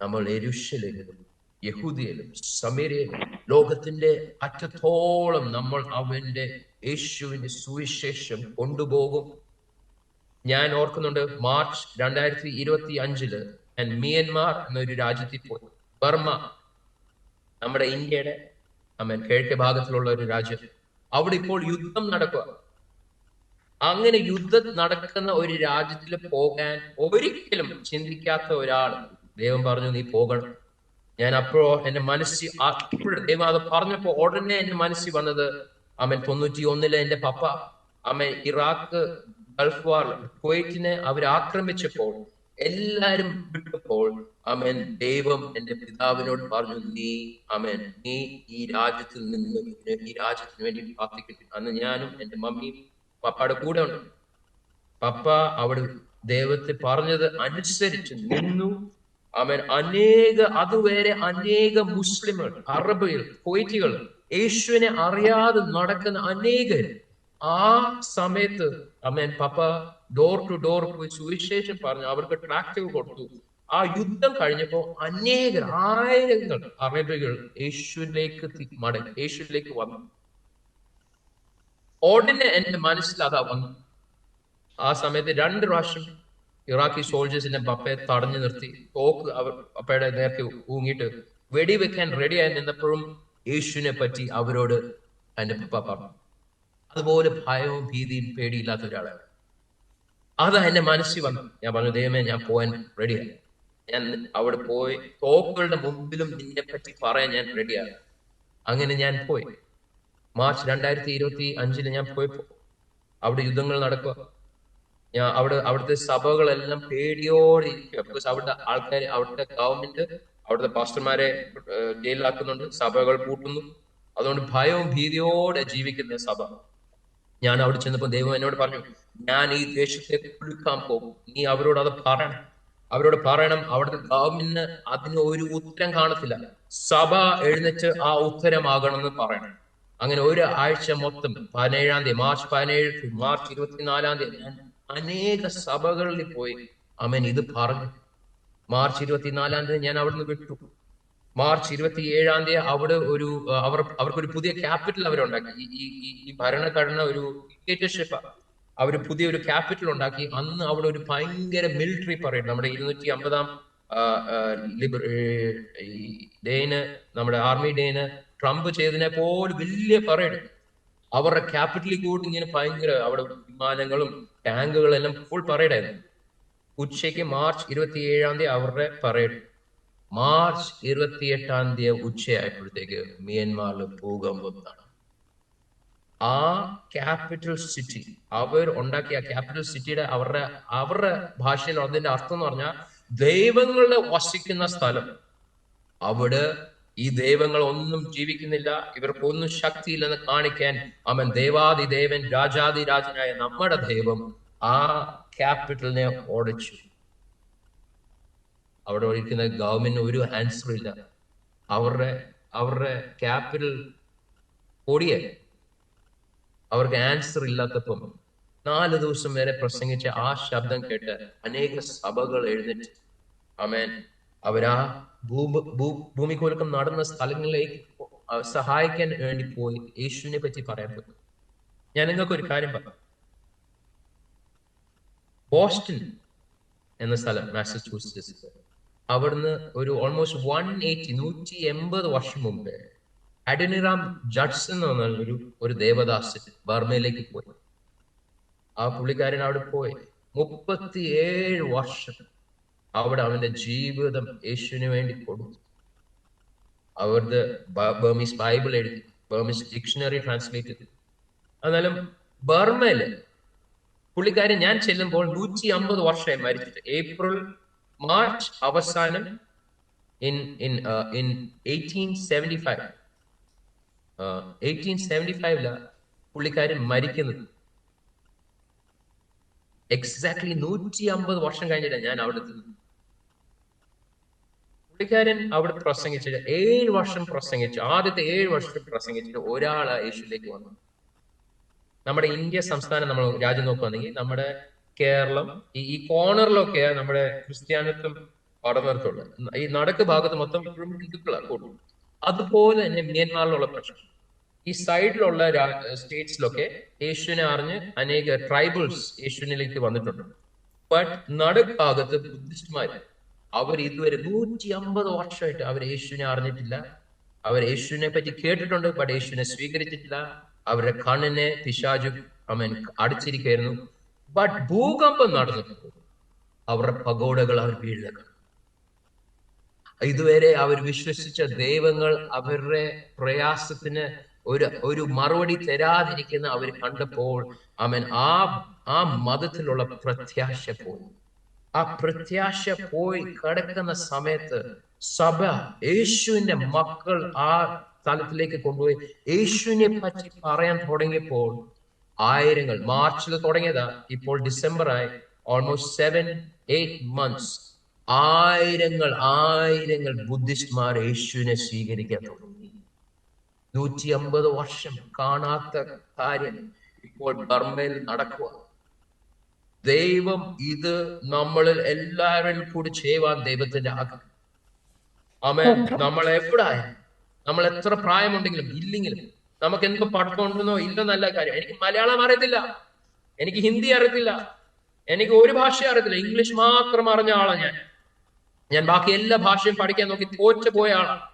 നമ്മൾ യെരൂശലേമിലും യഹൂദിയയിലും സമരിയയിലും ലോകത്തിന്റെ അറ്റത്തോളം നമ്മൾ അവന്റെ യേശുവിന്റെ സുവിശേഷം കൊണ്ടുപോകും. ഞാൻ ഓർക്കുന്നുണ്ട്, മാർച്ച് 2025 ഞാൻ മിയൻമാർ എന്നൊരു രാജ്യത്തിൽ പോയി. ബർമ്മ, നമ്മുടെ ഇന്ത്യയുടെ കിഴക്കേ ഭാഗത്തിലുള്ള ഒരു രാജ്യം. അവിടെ ഇപ്പോൾ യുദ്ധം നടക്കുക. അങ്ങനെ യുദ്ധം നടക്കുന്ന ഒരു രാജ്യത്തിൽ പോകാൻ ഒരിക്കലും ചിന്തിക്കാത്ത ഒരാൾ ദൈവം പറഞ്ഞു നീ പോകണം. ഞാൻ അപ്പോഴോ എന്റെ മനസ്സിൽ ദൈവം അത് പറഞ്ഞപ്പോ ഉടനെ എന്റെ മനസ്സിൽ വന്നത് 91 എന്റെ പപ്പ ഇറാഖ് ഗൾഫ് വാർ കുവൈറ്റിനെ അവർ ആക്രമിച്ചപ്പോൾ എല്ലാരും വിട്ടപ്പോൾ ദൈവം എന്റെ പിതാവിനോട് പറഞ്ഞു, നീ ഈ രാജ്യത്തിൽ നിന്ന് ഈ രാജ്യത്തിന് വേണ്ടി പ്രാർത്ഥിക്കട്ടെ. അന്ന് ഞാനും എന്റെ മമ്മിയും പപ്പയുടെ കൂടെ ഉണ്ട്. പപ്പ അവിടെ ദൈവത്തെ പറഞ്ഞത് അനുസരിച്ച് നിന്നു. അതുവരെ അനേക മുസ്ലിമുകൾ, അറബികൾ, കുവൈറ്റികൾ, യേശുവിനെ അറിയാതെ നടക്കുന്ന അനേകർ ആ സമയത്ത് പപ്പ ഡോർ ടു ഡോർ പോയി സുവിശേഷം പറഞ്ഞു, അവർക്ക് ട്രാക്റ്റുകൾ കൊടുത്തു. ആ യുദ്ധം കഴിഞ്ഞപ്പോ അനേകർ, ആയിരങ്ങൾ അറബികൾ യേശുവിലേക്ക് വന്നു. ഉടനെ എന്റെ മനസ്സിൽ അതാ വന്നു. ആ സമയത്ത് 2 പ്രാവശ്യം ഇറാഖി സോൾജേഴ്സിനെ പപ്പയെ തടഞ്ഞു നിർത്തി തോക്ക് പപ്പയുടെ നേർക്ക് ഊങ്ങിയിട്ട് വെടിവെക്കാൻ റെഡിയായി നിന്നപ്പോഴും യേശുവിനെ പറ്റി അവരോട് എന്റെ പപ്പ പറഞ്ഞു. അതുപോലെ ഭയവും ഭീതിയും പേടിയില്ലാത്ത ഒരാളാണ്. അതാ എന്റെ മനസ്സിൽ വന്നു. ഞാൻ പറഞ്ഞു, ദൈവമേ ഞാൻ പോകാൻ റെഡിയായി. ഞാൻ അവിടെ പോയി തോക്കുകളുടെ മുമ്പിലും നിന്നെ പറ്റി പറയാൻ ഞാൻ റെഡിയാണ്. അങ്ങനെ ഞാൻ പോയി. മാർച്ച് 2025 ഞാൻ പോയപ്പോ അവിടെ യുദ്ധങ്ങൾ നടക്കുക. ഞാൻ അവിടുത്തെ സഭകളെല്ലാം പേടിയോടെ ഇരിക്കുക. ബിക്കോസ് അവിടുത്തെ ആൾക്കാർ, അവിടുത്തെ ഗവൺമെന്റ്, അവിടുത്തെ പാസ്റ്റർമാരെ ജയിലിലാക്കുന്നുണ്ട്, സഭകൾ പൂട്ടുന്നു. അതുകൊണ്ട് ഭയവും ഭീതിയോടെ ജീവിക്കുന്ന സഭ. ഞാൻ അവിടെ ചെന്നപ്പോ ദൈവം എന്നോട് പറഞ്ഞു, ഞാൻ ഈ ദേശത്തെ കുലുക്കാൻ പോകും. നീ അവരോട് അത് പറയണം. അവിടുത്തെ ഗവൺമെന്റിന് അതിന് ഒരു ഉത്തരം കാണത്തില്ല. സഭ എഴുന്നേറ്റ് ആ ഉത്തരമാകണമെന്ന് പറയണം. അങ്ങനെ 1 ആഴ്ച മൊത്തം 17-ാം തീയതി, മാർച്ച് 17, മാർച്ച് 24-ാം തീയതി ഞാൻ അനേക സഭകളിൽ പോയി ഇത് പറഞ്ഞു. മാർച്ച് 24-ാം തീയതി ഞാൻ അവിടുന്ന് വിട്ടു. മാർച്ച് 27-ാം തീയതി അവിടെ അവർക്കൊരു പുതിയ ക്യാപിറ്റൽ അവരുണ്ടാക്കി. ഈ ഭരണഘടന ഒരു ഡിക്റ്റേറ്റർഷിപ്പ്, അവർ പുതിയൊരു ക്യാപിറ്റൽ ഉണ്ടാക്കി. അന്ന് അവിടെ ഒരു ഭയങ്കര മിലിറ്ററി പരേഡ്, നമ്മുടെ 250-ാം ഡേന്, നമ്മുടെ ആർമി ഡേന് ട്രംപ് ചെയ്തതിനെ പോലെ വലിയ പരേഡ് അവരുടെ ക്യാപിറ്റലിൽ കൂടി ഇങ്ങനെ ഭയങ്കര, അവിടെ വിമാനങ്ങളും ടാങ്കുകളും എല്ലാം ഫുൾ പരേഡായിരുന്നു. ഉച്ചയ്ക്ക് മാർച്ച് 27-ാം തീയതി അവരുടെ പരേഡ്. മാർച്ച് 28-ാം തീയതി ഉച്ചയായപ്പോഴത്തേക്ക് മിയൻമാറിൽ ഭൂകമ്പത്താണ്. ആ ക്യാപിറ്റൽ സിറ്റി, അവർ ഉണ്ടാക്കിയ ക്യാപിറ്റൽ സിറ്റിയുടെ അവരുടെ ഭാഷയിൽ അതിന്റെ അർത്ഥം എന്ന് പറഞ്ഞാൽ ദൈവങ്ങളുടെ വസിക്കുന്ന സ്ഥലം. അവിടെ ഈ ദൈവങ്ങൾ ഒന്നും ജീവിക്കുന്നില്ല, ഇവർക്കൊന്നും ശക്തിയില്ലെന്ന് കാണിക്കാൻ ദേവാദിദേവൻ, രാജാതിരാജനായ നമ്മുടെ ദൈവം ആ ക്യാപിറ്റലിനെ ഓടിച്ചു. അവിടെ ഇരിക്കുന്ന ഗവൺമെന്റിന് ഒരു ആൻസർ ഇല്ല. അവരുടെ ക്യാപിറ്റൽ ഓടിയെ അവർക്ക് ആൻസർ ഇല്ലാത്തപ്പം 4 ദിവസം വരെ പ്രസംഗിച്ച ആ ശബ്ദം കേട്ട് അനേക സഭകൾ എഴുന്നേറ്റ് ആമേൻ അവരാ ഭൂമികുലുക്കം നടന്ന സ്ഥലങ്ങളിലേക്ക് സഹായിക്കാൻ വേണ്ടി പോയി യേശുവിനെ പറ്റി പറയാൻ പോയി. ഞാൻ നിങ്ങൾക്ക് ഒരു കാര്യം പറയാം. ബോസ്റ്റൺ എന്ന സ്ഥലം മാസച്യൂസെറ്റ്സ്, അവിടുന്ന് ഒരു ഓൾമോസ്റ്റ് 180 വർഷം മുമ്പ് അഡനിറാം ജഡ്സൺ എന്ന് പറഞ്ഞ ഒരു ദേവദാസൻ ബർമയിലേക്ക് പോയി. ആ പുള്ളിക്കാരൻ അവിടെ പോയി 37 വർഷം അവിടെ അവന്റെ ജീവിതം യേശുവിന് വേണ്ടി കൊടുത്തു. അവരുടെ ബർമീസ് ബൈബിൾ എഴുതി, ബർമീസ് ഡിക്ഷണറി ട്രാൻസ്ലേറ്റ് ചെയ്തു. എന്നാലും ബർമയില് പുള്ളിക്കാരൻ ഞാൻ ചെല്ലുമ്പോൾ 150 വർഷമായി മരിച്ചിട്ട്. മാർച്ച് അവസാനം in 1875 പുള്ളിക്കാരൻ മരിക്കുന്നത്. എക്സാക്ട്ലി 150 വർഷം കഴിഞ്ഞിട്ട് ഞാൻ അവിടെ എത്തുന്നത്. പുള്ളിക്കാരൻ അവിടെ പ്രസംഗിച്ചിട്ട് 7 വർഷം പ്രസംഗിച്ചു. ആദ്യത്തെ 7 വർഷം പ്രസംഗിച്ചിട്ട് ഒരാള് യേശുവിലേക്ക് വന്നു. നമ്മുടെ ഇന്ത്യ സംസ്ഥാനം നമ്മൾ രാജ്യം നോക്കുകയാണെങ്കിൽ നമ്മുടെ കേരളം ഈ കോർണറിലൊക്കെ നമ്മുടെ ക്രിസ്ത്യാനിത്വം പടർന്നിട്ടുള്ളത്. ഈ നടക്ക് ഭാഗത്ത് മൊത്തം ഇപ്പോഴും ഹിന്ദുക്കളാണ് കൂടുതൽ. അതുപോലെ തന്നെ മ്യാൻമാറിലുള്ള പ്രശ്നം. ഈ സൈഡിലുള്ള സ്റ്റേറ്റ്സിലൊക്കെ യേശുവിനെ അറിഞ്ഞ് അനേക ട്രൈബൽസ് യേശുവിനിലേക്ക് വന്നിട്ടുണ്ട്. ബട്ട് നടുക്ക് ഭാഗത്ത് ബുദ്ധിസ്റ്റുമാര് അവർ ഇതുവരെ 150 വർഷമായിട്ട് അവർ യേശുവിനെ അറിഞ്ഞിട്ടില്ല. അവർ യേശുവിനെ പറ്റി കേട്ടിട്ടുണ്ട്, ബട്ട് യേശുവിനെ സ്വീകരിച്ചിട്ടില്ല. അവരുടെ കണ്ണിനെ പിശാചു അടിച്ചിരിക്കുകയായിരുന്നു. ബട്ട് ഭൂകമ്പം നടന്നപ്പോൾ അവരുടെ പഗോഡകൾ അവർ വീഴുക. ഇതുവരെ അവർ വിശ്വസിച്ച ദൈവങ്ങൾ അവരുടെ പ്രയാസത്തിന് ഒരു മറുപടി തരാതിരിക്കുന്ന അവർ കണ്ടപ്പോൾ ആ മതത്തിലുള്ള പ്രത്യാശ പോയി. ആ പ്രത്യാശ പോയി കിടക്കുന്ന സമയത്ത് സഭ യേശുവിന്റെ മക്കൾ ആ സ്ഥലത്തിലേക്ക് കൊണ്ടുപോയി യേശുവിനെ പറ്റി പറയാൻ തുടങ്ങിയപ്പോൾ ആയിരങ്ങൾ, മാർച്ചിൽ തുടങ്ങിയതാ, ഇപ്പോൾ ഡിസംബറായി, ഓൾമോസ്റ്റ് 7-8 months, ആയിരങ്ങൾ ബുദ്ധിസ്റ്റ്മാർ യേശുവിനെ സ്വീകരിക്കാൻ തുടങ്ങി. 150 വർഷം കാണാത്ത കാര്യം ഇപ്പോൾ ബർമയിൽ നടക്കുക. ദൈവം ഇത് നമ്മളിൽ എല്ലാവരിൽ കൂടി ചെയ്യുവാൻ ദൈവത്തിന്റെ ആഗ്രഹം. ആമേൻ. നമ്മൾ എവിടായാലും, നമ്മൾ എത്ര പ്രായമുണ്ടെങ്കിലും ഇല്ലെങ്കിലും, നമുക്ക് എന്ത് പഠിത്തമുണ്ടെന്നോ ഇല്ലെന്നല്ല കാര്യം. എനിക്ക് മലയാളം അറിയത്തില്ല, എനിക്ക് ഹിന്ദി അറിയത്തില്ല, എനിക്ക് ഒരു ഭാഷ അറിയത്തില്ല, ഇംഗ്ലീഷ് മാത്രം അറിഞ്ഞ ആളാണ് ഞാൻ ബാക്കി എല്ലാ ഭാഷയും പഠിക്കാൻ നോക്കി തോറ്റു പോയ ആളാണ്.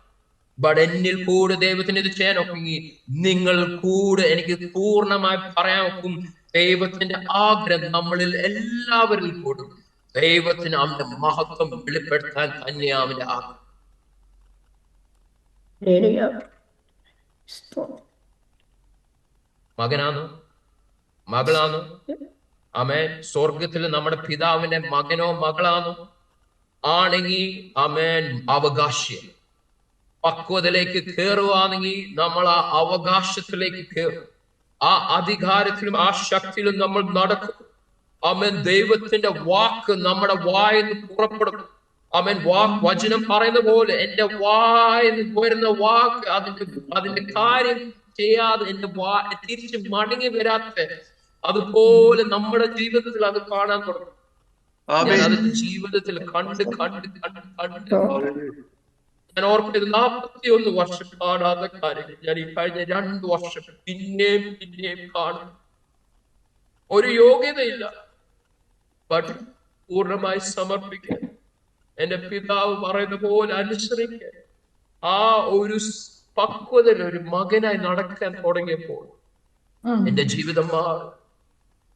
ബട്ട് എന്നിൽ കൂടെ ദൈവത്തിന് ഇത് ചെയ്യാൻ ഒക്കെങ്കിൽ നിങ്ങൾ കൂടെ എനിക്ക് പൂർണ്ണമായി പറയാൻ ഒക്കും. ദൈവത്തിന്റെ ആഗ്രഹം നമ്മളിൽ എല്ലാവരിൽ കൂടും. ദൈവത്തിന് അവന്റെ മഹത്വം വെളിപ്പെടുത്താൻ തന്നെയാണ് അവന്റെ ആഗ്രഹം. മകനാണോ മകളാണോ? ആമേൻ. സ്വർഗത്തിൽ നമ്മുടെ പിതാവിന്റെ മകനോ മകളാണോ? ആണെങ്കിൽ ആമേൻ അവകാശം. പക്വതയിലേക്ക് കയറുവാണെങ്കിൽ നമ്മൾ ആ അവകാശത്തിലേക്ക് കയറും. ആ അധികാരത്തിലും ആ ശക്തിയിലും നമ്മൾ നടക്കും. ആമേൻ. ദൈവത്തിന്റെ വാക്ക് നമ്മുടെ വായിന്ന് പുറപ്പെടും. ആമേൻ. വചനം പറയുന്ന പോലെ എന്റെ വായിന്ന് വരുന്ന വാക്ക് അതിന്റെ കാര്യം ചെയ്യാതെ എന്റെ തിരിച്ച് മടങ്ങി വരാത്ത, അതുപോലെ നമ്മുടെ ജീവിതത്തിൽ അത് കാണാൻ തുടങ്ങും. അതിന്റെ ജീവിതത്തിൽ കണ്ട് ഞാൻ ഓർക്കുന്നത് 41 വർഷം കാണാത്ത കാര്യങ്ങൾ ഞാൻ ഈ കഴിഞ്ഞ 2 വർഷം പിന്നെയും കാണും. ഒരു യോഗ്യതയില്ല, ബട്ട് പൂർണ്ണമായി സമർപ്പിക്കാൻ, എന്റെ പിതാവ് പറയുന്ന പോലെ അനുസരിക്കാൻ, ആ ഒരു പക്വതയിൽ ഒരു മകനായി നടക്കാൻ തുടങ്ങിയപ്പോൾ എന്റെ ജീവിതം മാറും.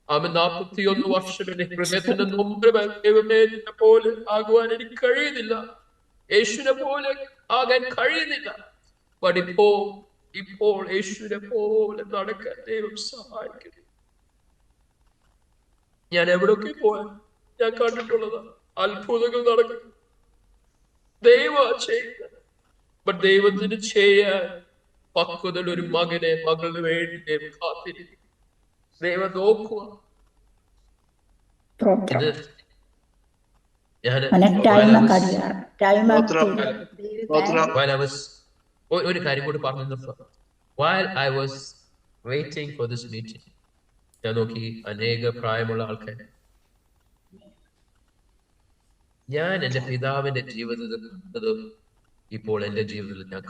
41 വർഷം എന്റെ ഹൃദയത്തിന്റെ നൊമ്പരമേ പോലെ ആകുവാൻ എനിക്ക് കഴിയുന്നില്ല, യേശുവിനെ പോലെ ആകാൻ കഴിയുന്നില്ല. ബട്ട് ഇപ്പോൾ യേശുവിനെ പോലെ നടക്കാൻ ദൈവം സഹായിക്കുന്നു. ഞാൻ എവിടെയൊക്കെ പോയാൽ ഞാൻ കണ്ടിട്ടുള്ളതാണ് അത്ഭുതങ്ങൾ നടക്കുന്നു. ദൈവം ചെയ്യുന്നത്. ബട്ട് ദൈവത്തിന് ചെയ്യാൻ പക്വതയിൽ ഒരു മകനെ മകളിന് വേണ്ടി ദൈവം കാത്തിരിക്കും. ദൈവം നോക്കുക. ഒരു കാര്യം കൂടി പറഞ്ഞു. While I was waiting for this meeting, ഞാൻ നോക്കി അനേക പ്രായമുള്ള ആൾക്കാർ. ഞാൻ എന്റെ പിതാവിന്റെ ജീവിതത്തിൽ കണ്ടത് ഇപ്പോൾ എന്റെ ജീവിതത്തിൽ ഞാൻ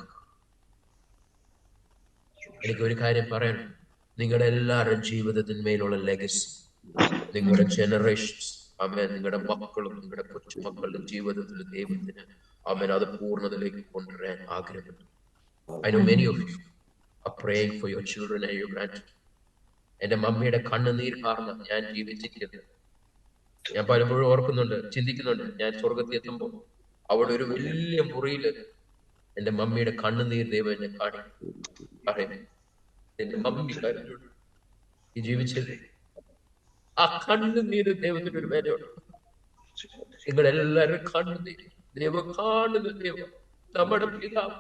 എനിക്ക് ഒരു കാര്യം പറയണം. നിങ്ങളുടെ എല്ലാവരുടെ ജീവിതത്തിന്മേലുള്ള ലെഗസി, നിങ്ങളുടെ ജനറേഷൻസ്, അമേൻ, നിങ്ങളുടെ മക്കളും നിങ്ങളുടെ കൊച്ചുമക്കളുടെ ജീവിതത്തിൽ ദൈവത്തിന് അമേൻ അത് പൂർണ്ണതയിലേക്ക് കൊണ്ടുവരാൻ ആഗ്രഹമുണ്ട്. I know many of you are praying for your children and your grandchildren. എന്റെ മമ്മിയുടെ കണ്ണുനീർ കാരണം ഞാൻ ജീവിച്ചിരിക്കുന്നത്. ഞാൻ പലപ്പോഴും ഓർക്കുന്നുണ്ട്, ചിന്തിക്കുന്നുണ്ട്, ഞാൻ സ്വർഗത്തിൽ എത്തുമ്പോൾ അവിടെ ഒരു വലിയ മുറിയില് എന്റെ മമ്മിയുടെ കണ്ണുനീർ ദൈവം എന്നെ പറയും, എന്റെ മമ്മി കരഞ്ഞുണ്ട് ഈ ജീവിച്ചത്. ആ കണ്ണുനീര് ദൈവത്തിന് ഒരു വിലയുണ്ട്. നിങ്ങളെല്ലാവരും കണ്ണുനീര് ദൈവം കാണുന്ന ദൈവം, നമ്മുടെ പിതാവ്.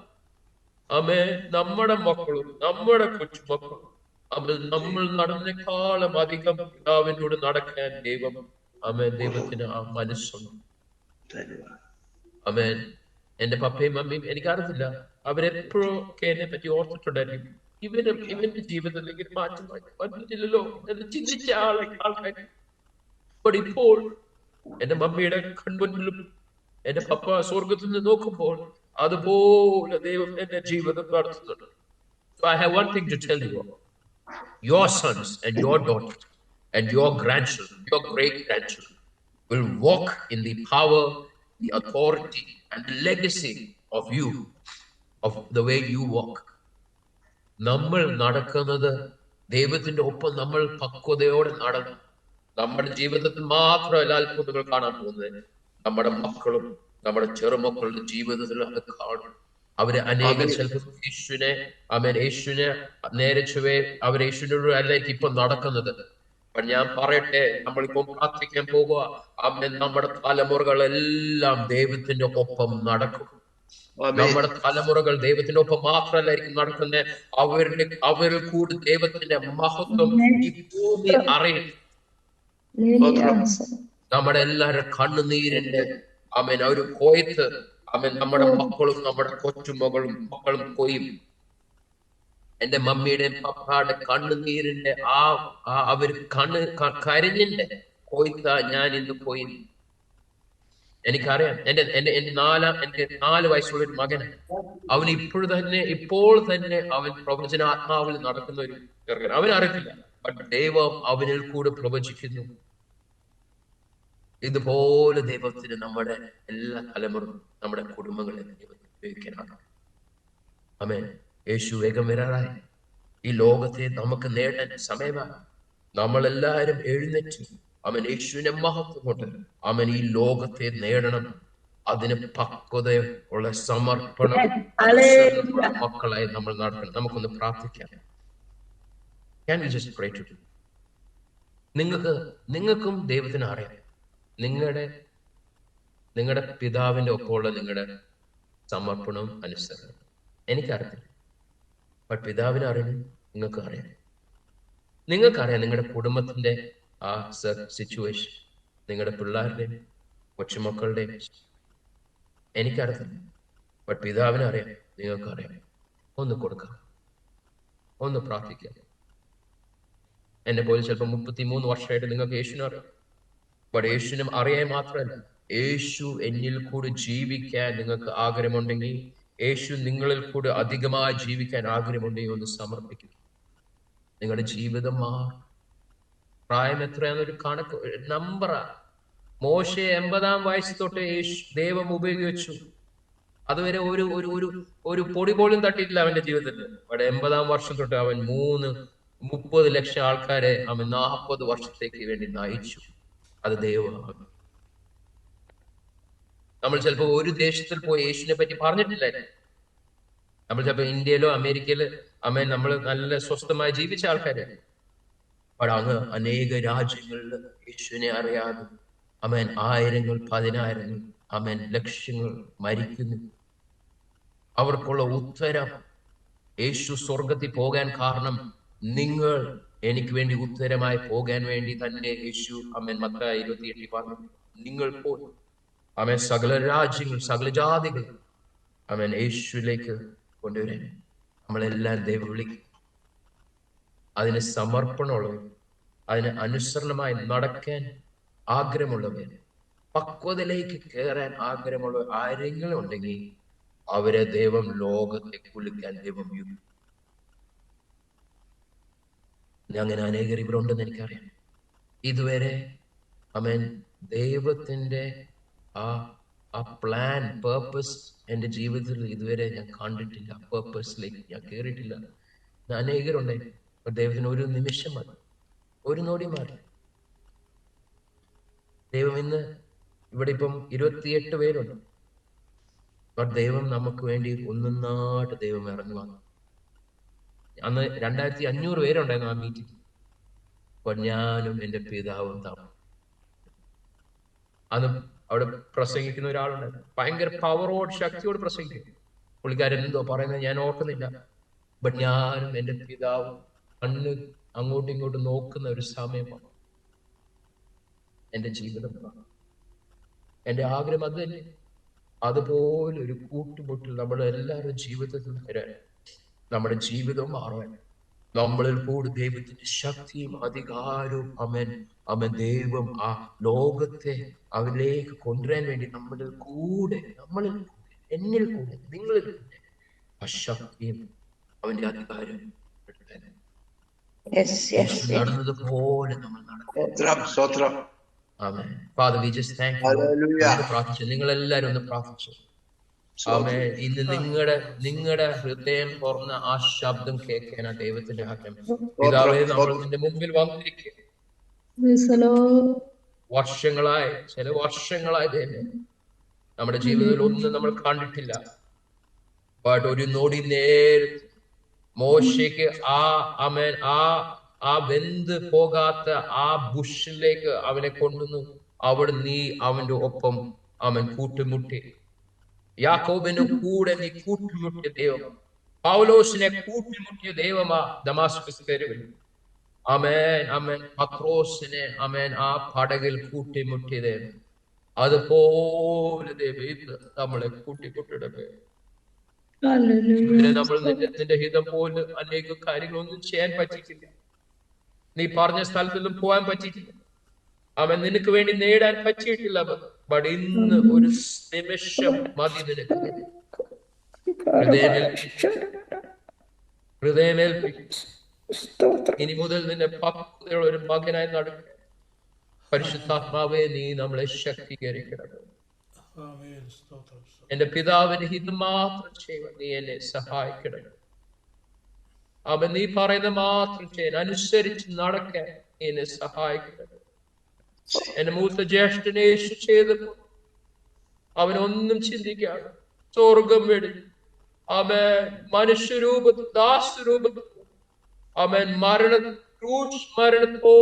അമേ, നമ്മുടെ മക്കളും നമ്മുടെ കൊച്ചുമക്കളും നമ്മൾ നടന്നേക്കാളും അധികം പിതാവിനോട് നടക്കാൻ ദൈവം ദൈവത്തിന് ആ മനസ്സുണ്ട്. അമേൻ. എന്റെ പപ്പയും മമ്മിയും എനിക്കറിയില്ല, അവരെപ്പോഴൊക്കെ എന്നെ പറ്റി ഓർത്തിട്ടുണ്ടായിരിക്കും. ഇവന്റെ ജീവിതത്തിൽ മാറ്റം വന്നിട്ടില്ലല്ലോ എന്ന് ചിന്തിച്ച ആൾക്കാർ. ഇപ്പോൾ എന്റെ മമ്മിയുടെ കൺമുന്നിലും എന്റെ പപ്പ സ്വർഗത്തിൽ നിന്ന് നോക്കുമ്പോൾ അതുപോലെ ദൈവം എന്റെ ജീവിതം നടത്തുന്നുണ്ട്. So I have one thing to tell you. Your sons and your daughters and your grandchildren, your great grandchildren will walk in the power, the authority and the legacy of you, of the way you walk. നമ്മൾ നടക്കുന്നത് ദൈവത്തിന്റെ ഒപ്പം നമ്മൾ പക്വതയോടെ നടന്നു. നമ്മുടെ ജീവിതത്തിൽ മാത്രമല്ല അത്ഭുതങ്ങൾ കാണാൻ പോകുന്നത്, നമ്മുടെ മക്കളും നമ്മുടെ ചെറുമക്കളുടെ ജീവിതത്തിൽ അത് കാണും. അവര് അനേക ചിലപ്പോൾ യേശുവിനെ നേരെ ചൊവ്വേ അവർ യേശുവിനോട് അല്ലായിരിക്കും ഇപ്പൊ നടക്കുന്നത്. അപ്പൊ ഞാൻ പറയട്ടെ, നമ്മളിപ്പോ പ്രാർത്ഥിക്കാൻ പോകുക, നമ്മുടെ തലമുറകളെല്ലാം ദൈവത്തിന്റെ ഒപ്പം നടക്കും. നമ്മുടെ തലമുറകൾ ദൈവത്തിന്റെ ഒപ്പം മാത്രമല്ലായിരിക്കും നടക്കുന്നത്, അവരിൽ കൂടി ദൈവത്തിന്റെ മഹത്വം ഈ ഭൂമി അറിയും. നമ്മുടെ എല്ലാവരുടെ കണ്ണുനീരിന്റെ ഒരു കൊയ്ത്ത് നമ്മുടെ മക്കളും നമ്മുടെ കൊച്ചുമകളും മക്കളും കൊയ്യും. എന്റെ മമ്മിയുടെയും പപ്പയുടെ കണ്ണുനീരിന്റെ അവര് കരഞ്ഞിന്റെ കൊയ്ത്ത ഞാൻ ഇന്ന് പോയി. എനിക്കറിയാം, എന്റെ 4 വയസ്സുള്ള ഒരു മകൻ, അവൻ ഇപ്പോൾ തന്നെ അവൻ പ്രവചനാത്മാവിൽ നടക്കുന്ന ഒരു ചെറുക്കൻ. അവനറിയില്ല, ബട്ട് ദൈവം അവനിൽ കൂടെ പ്രവചിക്കുന്നു. ഇതുപോലെ ദൈവത്തിന് നമ്മുടെ എല്ലാ തലമുറയും നമ്മുടെ കുടുംബങ്ങളെ ദൈവത്തിന് ഉപയോഗിക്കാനാണ്. ആമേൻ. യേശു വേഗം വരാറായി. ഈ ലോകത്തെ നമുക്ക് നേടാൻ സമയമാണ്. നമ്മളെല്ലാവരും എഴുന്നേറ്റ് അവൻ യേശുവിനെ മഹത്വം കൊണ്ട് അവൻ ഈ ലോകത്തെ നേടണം. അതിന് പക്വതയുള്ള സമർപ്പണം മക്കളായി നമ്മൾ നടക്കണം. നമുക്കൊന്ന് പ്രാർത്ഥിക്കാം. Can we just pray to you? നിങ്ങൾക്കും ദൈവത്തിന് അറിയാം. നിങ്ങളുടെ പിതാവിന്റെ ഒപ്പമുള്ള നിങ്ങളുടെ സമർപ്പണവും അനുസരണം എനിക്കറിയില്ല, ബട്ട് പിതാവിനെ അറിയണം. നിങ്ങൾക്കറിയാം നിങ്ങളുടെ കുടുംബത്തിന്റെ ആ സിറ്റുവേഷൻ, നിങ്ങളുടെ പിള്ളേരുടെയും കൊച്ചുമക്കളുടെയും എനിക്കറിയില്ല, ബട്ട് പിതാവിനെ അറിയാം. നിങ്ങൾക്കറിയാം. ഒന്ന് കൊടുക്കാം, ഒന്ന് പ്രാർത്ഥിക്കാം. എന്നെ പോലെ ചിലപ്പോൾ 33 വർഷമായിട്ട് നിങ്ങൾക്ക് യേശുവിനെ അറിയാം, ബട്ട് യേശുവിനും അറിയാൻ മാത്രമല്ല, യേശു എന്നിൽ കൂടി ജീവിക്കാൻ നിങ്ങൾക്ക് ആഗ്രഹമുണ്ടെങ്കിൽ, യേശു നിങ്ങളിൽ കൂടി അധികമായി ജീവിക്കാൻ ആഗ്രഹമുണ്ടെങ്കിൽ ഒന്ന് സമർപ്പിക്കും. നിങ്ങളുടെ ജീവിതം മാറും. പ്രായം എത്രയാന്നൊരു കണക്ക് നമ്പറാ. മോശെ 80-ാം വയസ്സ് തൊട്ട് ദൈവം ഉപയോഗിച്ചു. അതുവരെ ഒരു പൊടി പോലും തട്ടിയിട്ടില്ല അവന്റെ ജീവിതത്തിൽ. അവിടെ 80-ാം വർഷം തൊട്ട് അവൻ 30 ലക്ഷം ആൾക്കാരെ അവൻ 40 വർഷത്തേക്ക് വേണ്ടി നയിച്ചു. അത് ദൈവമാണ്. നമ്മൾ ചിലപ്പോ ഒരു ദേശത്തിൽ പോയി യേശുവിനെ പറ്റി പറഞ്ഞിട്ടില്ല. നമ്മൾ ചിലപ്പോ ഇന്ത്യയിലോ അമേരിക്കയിലോ നമ്മൾ നല്ല സ്വസ്ഥമായി ജീവിച്ച ആൾക്കാരെ, അവിടെ അങ്ങ് അനേക രാജ്യങ്ങളിൽ യേശുവിനെ അറിയാതെ ആയിരങ്ങൾ 10,000ങ്ങൾ ലക്ഷങ്ങൾ മരിക്കുന്നു. അവർക്കുള്ള ഉത്തരം, യേശു സ്വർഗത്തിൽ പോകാൻ കാരണം നിങ്ങൾ എനിക്ക് വേണ്ടി ഉത്തരമായി പോകാൻ വേണ്ടി തന്നെ യേശു മത്തായി 28 പറഞ്ഞു, നിങ്ങൾ പോയി സകല രാജ്യങ്ങൾ സകല ജാതികൾ യേശുവിലേക്ക് കൊണ്ടുവരാൻ നമ്മളെല്ലാം ദൈവം വിളിക്കും. അതിന് സമർപ്പണമുള്ളവർ, അതിന് അനുസരണമായി നടക്കാൻ ആഗ്രഹമുള്ളവർ, പക്വതയിലേക്ക് കയറാൻ ആഗ്രഹമുള്ള ആരെങ്കിലും ഉണ്ടെങ്കിൽ അവരെ ദൈവം ലോകത്തെ കുലുക്കാൻ ദൈവം അങ്ങനെ അനേകർ ഇവരുണ്ടെന്ന് എനിക്കറിയാം. ഇതുവരെ ആമേൻ ദൈവത്തിന്റെ ആ പ്ലാൻ, പേർപ്പസ് എന്റെ ജീവിതത്തിൽ ഇതുവരെ ഞാൻ കണ്ടിട്ടില്ല. പേർപ്പസിലേക്ക് ഞാൻ കയറിയിട്ടില്ല. അനേകരുണ്ട്. ദൈവത്തിന് ഒരു നിമിഷം മതി, ഒരു നോടി മാറി. ദൈവം ഇന്ന് ഇവിടെ ഇപ്പം 28 പേരുണ്ട്. ദൈവം നമുക്ക് വേണ്ടി ഒന്നായിട്ട് ദൈവം ഇറങ്ങുവാണ്. അന്ന് 2500 പേരുണ്ടായിരുന്നു ആ മീറ്റിംഗ്. അപ്പൊ ഞാനും എന്റെ പിതാവും താമസം. അന്ന് അവിടെ പ്രസംഗിക്കുന്ന ഒരാളുണ്ടായിരുന്നു, ഭയങ്കര പവറോട് ശക്തിയോട് പ്രസംഗിക്കും. പുള്ളിക്കാരൻ എന്തോ പറയുന്നത് ഞാൻ ഓർക്കുന്നില്ല. ബട്ട് ഞാനും എന്റെ പിതാവും കണ്ണ് അങ്ങോട്ടും ഇങ്ങോട്ടും നോക്കുന്ന ഒരു സമയമാണ്. എന്റെ ജീവിതം, എന്റെ ആഗ്രഹം അത് തന്നെ. അതുപോലെ ഒരു കൂട്ടുമുട്ടൽ നമ്മുടെ എല്ലാവരുടെ ജീവിതത്തിൽ വരാൻ, നമ്മുടെ ജീവിതം മാറാൻ, നമ്മളിൽ കൂടി ദൈവത്തിന്റെ ശക്തിയും അധികാരവും അവൻ ദൈവം ആ ലോകത്തെ അവനിലേക്ക് കൊണ്ടുവരാൻ വേണ്ടി നമ്മളിൽ കൂടെ, എന്നിൽ കൂടെ, നിങ്ങളിൽ കൂടെ ആ ശക്തിയും അവന്റെ അധികാരം നടന്നതുപോലെ നമ്മൾ നടക്കും. ആമേൻ. Father, we just thank you. പ്രാർത്ഥിച്ചു, നിങ്ങളെല്ലാരും ഒന്ന് പ്രാർത്ഥിച്ചു. ആമേൻ. ഇന്ന് നിങ്ങളുടെ ഹൃദയം തുറന്ന ആ ശബ്ദം കേൾക്കാൻ ആ ദൈവത്തിന്റെ ആഗ്രഹം. പിതാവേ, നമ്മൾ നിന്റെ മുമ്പിൽ വന്നിരിക്കുക. ചില വർഷങ്ങളായി തന്നെ നമ്മുടെ ജീവിതത്തിൽ ഒന്നും നമ്മൾ കണ്ടിട്ടില്ല. ബട്ട് ഒരു നോടി നേരത്തെ മോശയ്ക്ക് ആ വെന്ത് പോകാത്ത ആ ബുഷിലേക്ക് അവനെ കൊണ്ടുവന്നു. അവിടെ നീ അവന്റെ ഒപ്പം കൂട്ടുമുട്ടി. യാക്കോബിന്റെ കൂടെ നീ കൂട്ടുമുട്ടിയ ദൈവം, പൗലോസിനെ കൂട്ടുമുട്ടിയ ദൈവമാ ദമാസ്കസ് തെരുവിൽ. പത്രോസിനെ ആ പടകിൽ കൂട്ടിമുട്ടിയ ദൈവം. അതുപോലെ ദൈവം നമ്മളെ കൂട്ടിമുട്ടിടമേ. നമ്മൾ നിന്റെ ഹിതം പോലെ അനേക കാര്യങ്ങളൊന്നും ചെയ്യാൻ പറ്റിയിട്ടില്ല. നീ പറഞ്ഞ സ്ഥലത്തൊന്നും പോകാൻ പറ്റിയിട്ടില്ല. നിനക്ക് വേണ്ടി നേടാൻ പറ്റിയിട്ടില്ല. ബട്ട് ഇന്ന് ഒരു നിമിഷം മതി നിനക്ക്. ഹൃദയമേൽപ്പിക്കും. ഇനി മുതൽ നിന്റെ പക്വതയുള്ള ഒരു മകനായി നടക്കുക. പരിശുദ്ധാത്മാവേ, നീ നമ്മളെ ശക്തീകരിക്കണം. എന്റെ പിതാവിന്റെ ഹിതം മാത്രം ചെയ്യുവാൻ നീ എന്നെ സഹായിക്കണം. നീ പറയുന്ന മാത്രം ചെയ്യാൻ, അനുസരിച്ച് നടക്കാൻ നീ എന്നെ സഹായിക്കണം. എന്റെ മൂത്ത ജ്യേഷ്ഠനെ യേശു ചെയ്തപ്പോൾ അവനൊന്നും ചിന്തിക്കാണ്, സ്വർഗം വേണ്ടി മനുഷ്യരൂപത്തിൽ, ദാസരൂപത്തിൽ മരണത്തോ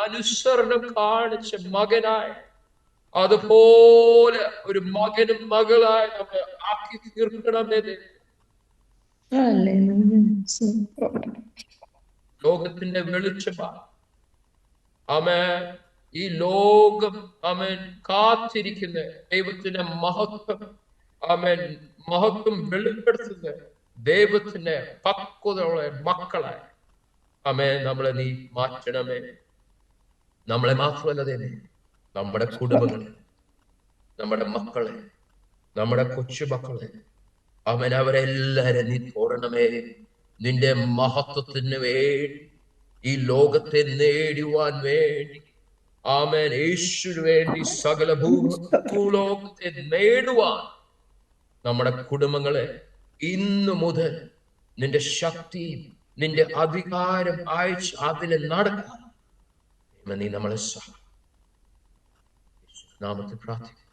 അനുസരണം കാണിച്ച മകനായി, അതുപോലെ ഒരു മകനും മകളായി നമ്മെ ആക്കി തീർക്കണമേ. ലോകത്തിന്റെ വെളിച്ചമാണ് ഈ ലോകം കാത്തിരിക്കുന്ന ദൈവത്തിന്റെ മഹത്വം വെളിപ്പെടുത്തുന്ന ദൈവത്തിന്റെ പക്വതയുള്ള മക്കളായി നമ്മളെ നീ മാറ്റണമേ. നമ്മളെ മാത്രമല്ല തന്നെ നമ്മുടെ കുടുംബങ്ങളെ, നമ്മുടെ മക്കളെ, നമ്മുടെ കൊച്ചുമക്കളെ അവരെല്ലാരും നീ തോരണമേ. നിന്റെ മഹത്വത്തിന് വേണ്ടി, ഈ ലോകത്തെ നേടുവാൻ വേണ്ടി, യേശുവിന് വേണ്ടി സകല ഭൂലോകത്തെ നേടുവാൻ നമ്മുടെ കുടുംബങ്ങളെ ഇന്നു മുതൽ നിന്റെ ശക്തിയും നിന്റെ അധികാരം അയച്ച് അതിലെ നടക്കാൻ നീ നമ്മളെ നാമത്തിൽ പ്രാർത്ഥിക്കും.